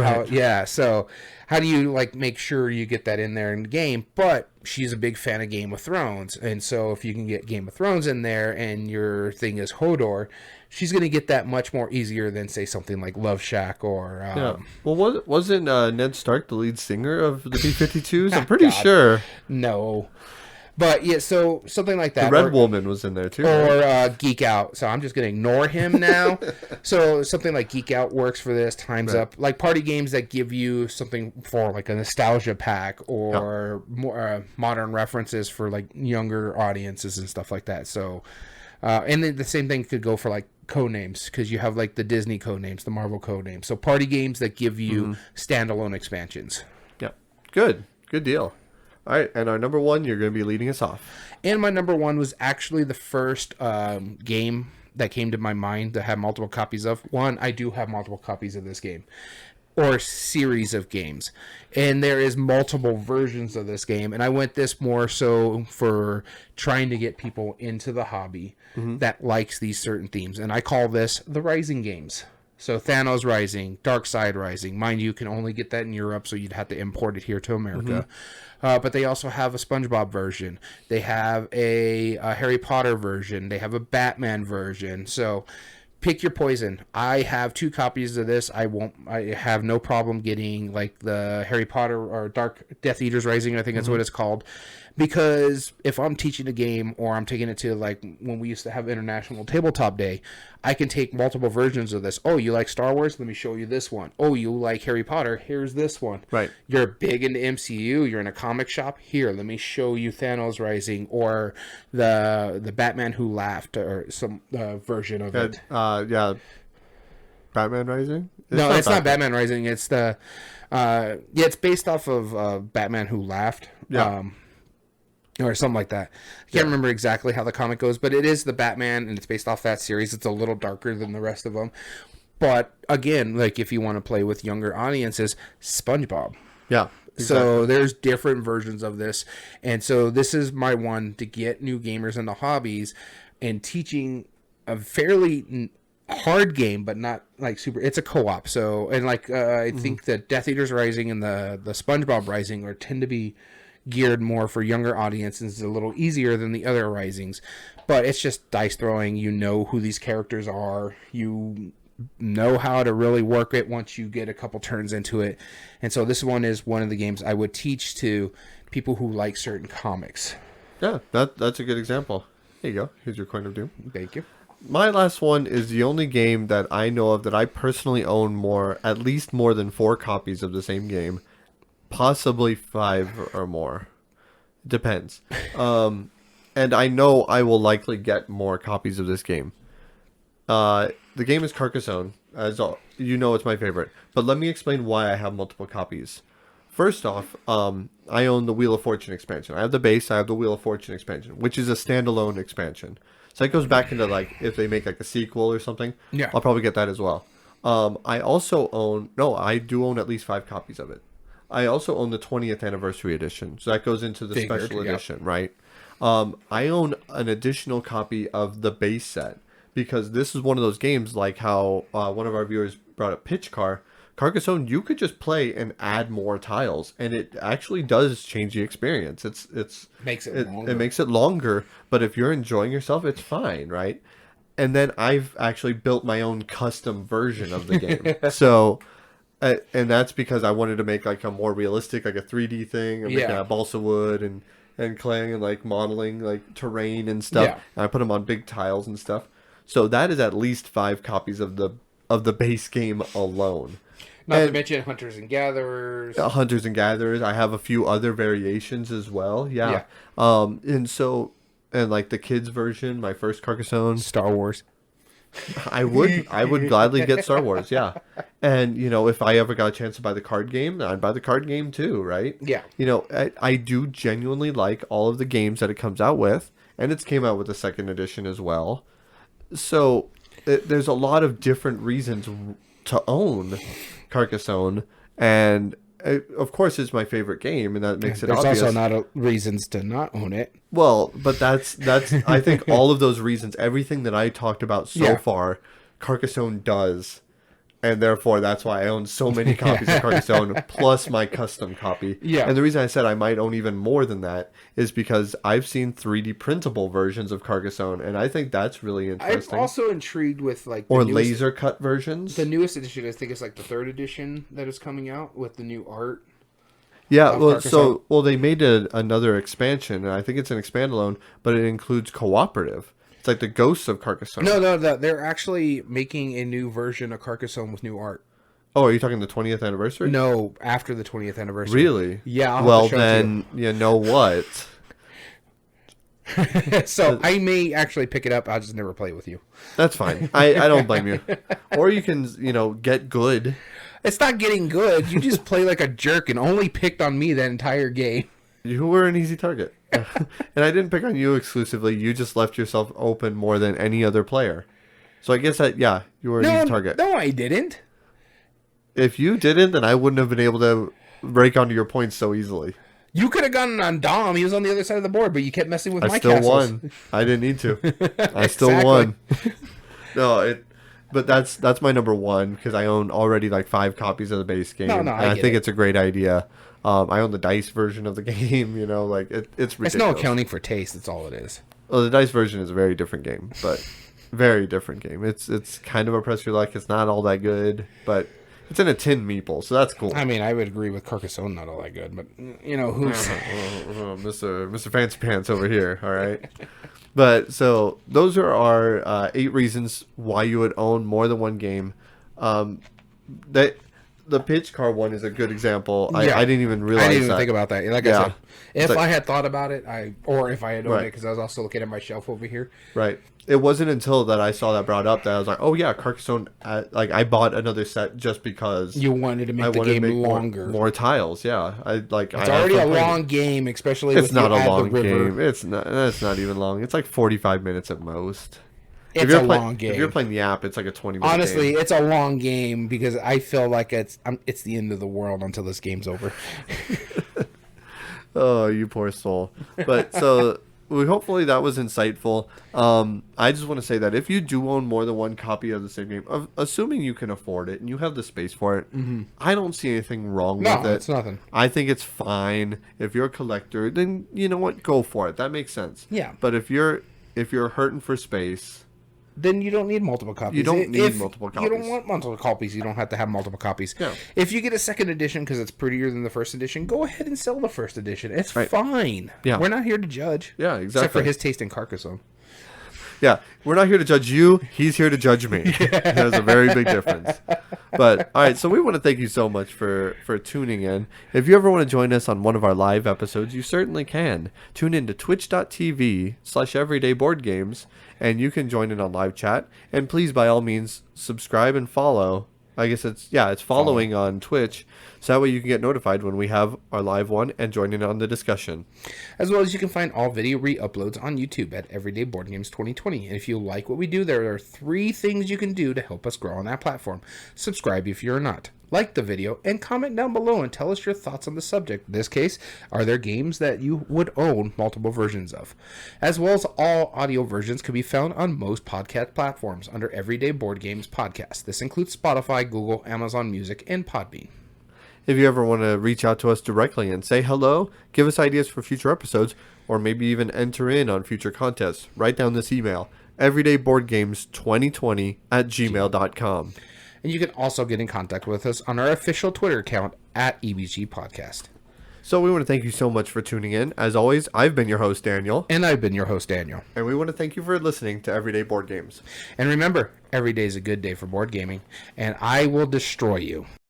how do you like make sure you get that in there in the game? But she's a big fan of Game of Thrones, and so if you can get Game of Thrones in there and your thing is Hodor, she's going to get that much more easier than say something like Love Shack or Well, wasn't Ned Stark the lead singer of the B-52s? I'm pretty sure. No. But yeah, so something like that. The Red Woman was in there too. Or Geek Out. So I'm just going to ignore him now. So something like Geek Out works for this. Time's Up. Like party games that give you something for like a nostalgia pack, or more modern references for like younger audiences and stuff like that. So, and then the same thing could go for like codenames, because you have like the Disney codenames, the Marvel codenames. So party games that give you standalone expansions. Yeah. Good deal. All right, and our number 1, you're going to be leading us off. And my number 1 was actually the first game that came to my mind to have multiple copies of. One, I do have multiple copies of this game, or series of games. And there is multiple versions of this game. And I went this more so for trying to get people into the hobby that likes these certain themes. And I call this the Rising games. So Thanos Rising, Dark Side Rising. Mind you, can only get that in Europe, so you'd have to import it here to America. But they also have a SpongeBob version. They have a Harry Potter version. They have a Batman version. So pick your poison. I have 2 copies of this. I have no problem getting like the Harry Potter or Dark Death Eaters Rising, I think that's what it's called. Because if I'm teaching a game, or I'm taking it to like when we used to have International Tabletop Day, I can take multiple versions of this. Oh, you like Star Wars? Let me show you this one. Oh, you like Harry Potter? Here's this one. Right. You're big into MCU. You're in a comic shop. Here, let me show you Thanos Rising, or the Batman Who Laughed, or some version of it. Batman Rising? It's not Batman Rising. It's it's based off of Batman Who Laughed. Yeah. or something like that. I can't remember exactly how the comic goes, but it is the Batman, and it's based off that series. It's a little darker than the rest of them. But again, like if you want to play with younger audiences, SpongeBob. Yeah. Exactly. So there's different versions of this. And so this is my one to get new gamers into hobbies and teaching a fairly hard game, but not like super. It's a co-op. So, and like I think the Death Eaters Rising and the SpongeBob Rising tend to be geared more for younger audiences, a little easier than the other Risings. But it's just dice throwing. You know who these characters are. You know how to really work it once you get a couple turns into it. And so this one is one of the games I would teach to people who like certain comics. Yeah, that's a good example. Here you go. Here's your Coin of Doom. Thank you. My last one is the only game that I know of that I personally own at least more than 4 copies of the same game. Possibly 5 or more. Depends. And I know I will likely get more copies of this game. The game is Carcassonne. You know it's my favorite. But let me explain why I have multiple copies. First off, I own the Wheel of Fortune expansion. I have the base, I have the Wheel of Fortune expansion, which is a standalone expansion. So it goes back into like if they make like a sequel or something, I'll probably get that as well. I also own, I do own at least 5 copies of it. I also own the 20th anniversary edition. So that goes into the special edition, right? I own an additional copy of the base set because this is one of those games like how one of our viewers brought up Pitch Car. Carcassonne, you could just play and add more tiles, and it actually does change the experience. It makes it longer, but if you're enjoying yourself, it's fine, right? And then I've actually built my own custom version of the game. So, and that's because I wanted to make like a more realistic, like a 3D thing, and making balsa wood and clay and like modeling like terrain and stuff. Yeah. And I put them on big tiles and stuff. So that is at least 5 copies of the base game alone. Not to mention Hunters and Gatherers. Hunters and Gatherers. I have a few other variations as well. Yeah. And like the kids version, my first Carcassonne. Star Wars. I would gladly get Star Wars, yeah. And, if I ever got a chance to buy the card game, I'd buy the card game too, right? Yeah. I do genuinely like all of the games that it comes out with, and it's came out with a second edition as well. So there's a lot of different reasons to own Carcassonne, and of course it's my favorite game, and that makes it obvious. There's also not reasons to not own it. Well, but that's I think all of those reasons, everything that I talked about so far, Carcassonne does. And therefore, that's why I own so many copies of Carcassonne, plus my custom copy. Yeah. And the reason I said I might own even more than that is because I've seen 3D printable versions of Carcassonne, and I think that's really interesting. I'm also intrigued with laser cut versions. The newest edition, I think, is like the 3rd edition that is coming out with the new art. Yeah, well, they made another expansion, and I think it's an expandalone, but it includes cooperative. It's like the Ghosts of Carcassonne. No, they're actually making a new version of Carcassonne with new art. Oh, are you talking the 20th anniversary? No, after the 20th anniversary. Really? Yeah. Well, then, you know what? So I may actually pick it up. I'll just never play it with you. That's fine. I don't blame you. Or you can, get good. It's not getting good. You just play like a jerk and only picked on me that entire game. You were an easy target. And I didn't pick on you exclusively. You just left yourself open more than any other player. So I guess that, you were an easy target. No, I didn't. If you didn't, then I wouldn't have been able to break onto your points so easily. You could have gotten on Dom. He was on the other side of the board, but you kept messing with my castles. I still won. I didn't need to. I still won. But that's my number one because I own already like 5 copies of the base game. And I think it's a great idea. I own the dice version of the game. It's ridiculous. It's no accounting for taste. That's all it is. Well, the dice version is a very different game, but very different game. It's kind of a press your luck. It's not all that good, but it's in a tin meeple, so that's cool. I mean, I would agree with Carcassonne, not all that good, but who's Mr. Fancy Pants over here? All right. But so those are our 8 reasons why you would own more than one game. the pitch car one is a good example. I didn't even realize I didn't even that. think about that. Like I said, if I had thought about it, or if I had owned it, because I was also looking at my shelf over here. Right. It wasn't until that I saw that brought up that I was like, oh yeah, Carcassonne. Like I bought another set just because you wanted to make the game longer, more tiles. Yeah, It's already a long game, especially. It's not a long game. It's not even long. It's like 45 minutes at most. It's a long game. If you're playing the app, it's like a 20-minute Honestly, game. it's a long game because I feel like it's the end of the world until this game's over. Oh, you poor soul. But so hopefully that was insightful. I just want to say that if you do own more than one copy of the same game, assuming you can afford it and you have the space for it, I don't see anything wrong with it. No, it's nothing. I think it's fine. If you're a collector, then you know what? Go for it. That makes sense. Yeah. But if you're hurting for space, then you don't need multiple copies. You don't need multiple copies. You don't want multiple copies. You don't have to have multiple copies. Yeah. If you get a second edition because it's prettier than the first edition, go ahead and sell the first edition. It's fine. Yeah. We're not here to judge. Yeah, exactly. Except for his taste in Carcassonne. Yeah, we're not here to judge you. He's here to judge me. There's a very big difference. But, all right, so we want to thank you so much for tuning in. If you ever want to join us on one of our live episodes, you certainly can. Tune in to twitch.tv/everydayboardgames, and you can join in on live chat. And please, by all means, subscribe and follow. I guess it's following on Twitch, so that way you can get notified when we have our live one and join in on the discussion. As well as you can find all video re-uploads on YouTube at Everyday Board Games 2020. And if you like what we do, there are 3 things you can do to help us grow on that platform. Subscribe if you're not. Like the video and comment down below and tell us your thoughts on the subject. In this case, are there games that you would own multiple versions of? As well as all audio versions can be found on most podcast platforms under Everyday Board Games Podcast. This includes Spotify, Google, Amazon Music, and Podbean. If you ever want to reach out to us directly and say hello, give us ideas for future episodes, or maybe even enter in on future contests, write down this email, everydayboardgames2020@gmail.com. And you can also get in contact with us on our official Twitter account at EBG Podcast. So we want to thank you so much for tuning in. As always, I've been your host, Daniel. And I've been your host, Daniel. And we want to thank you for listening to Everyday Board Games. And remember, every day is a good day for board gaming, and I will destroy you.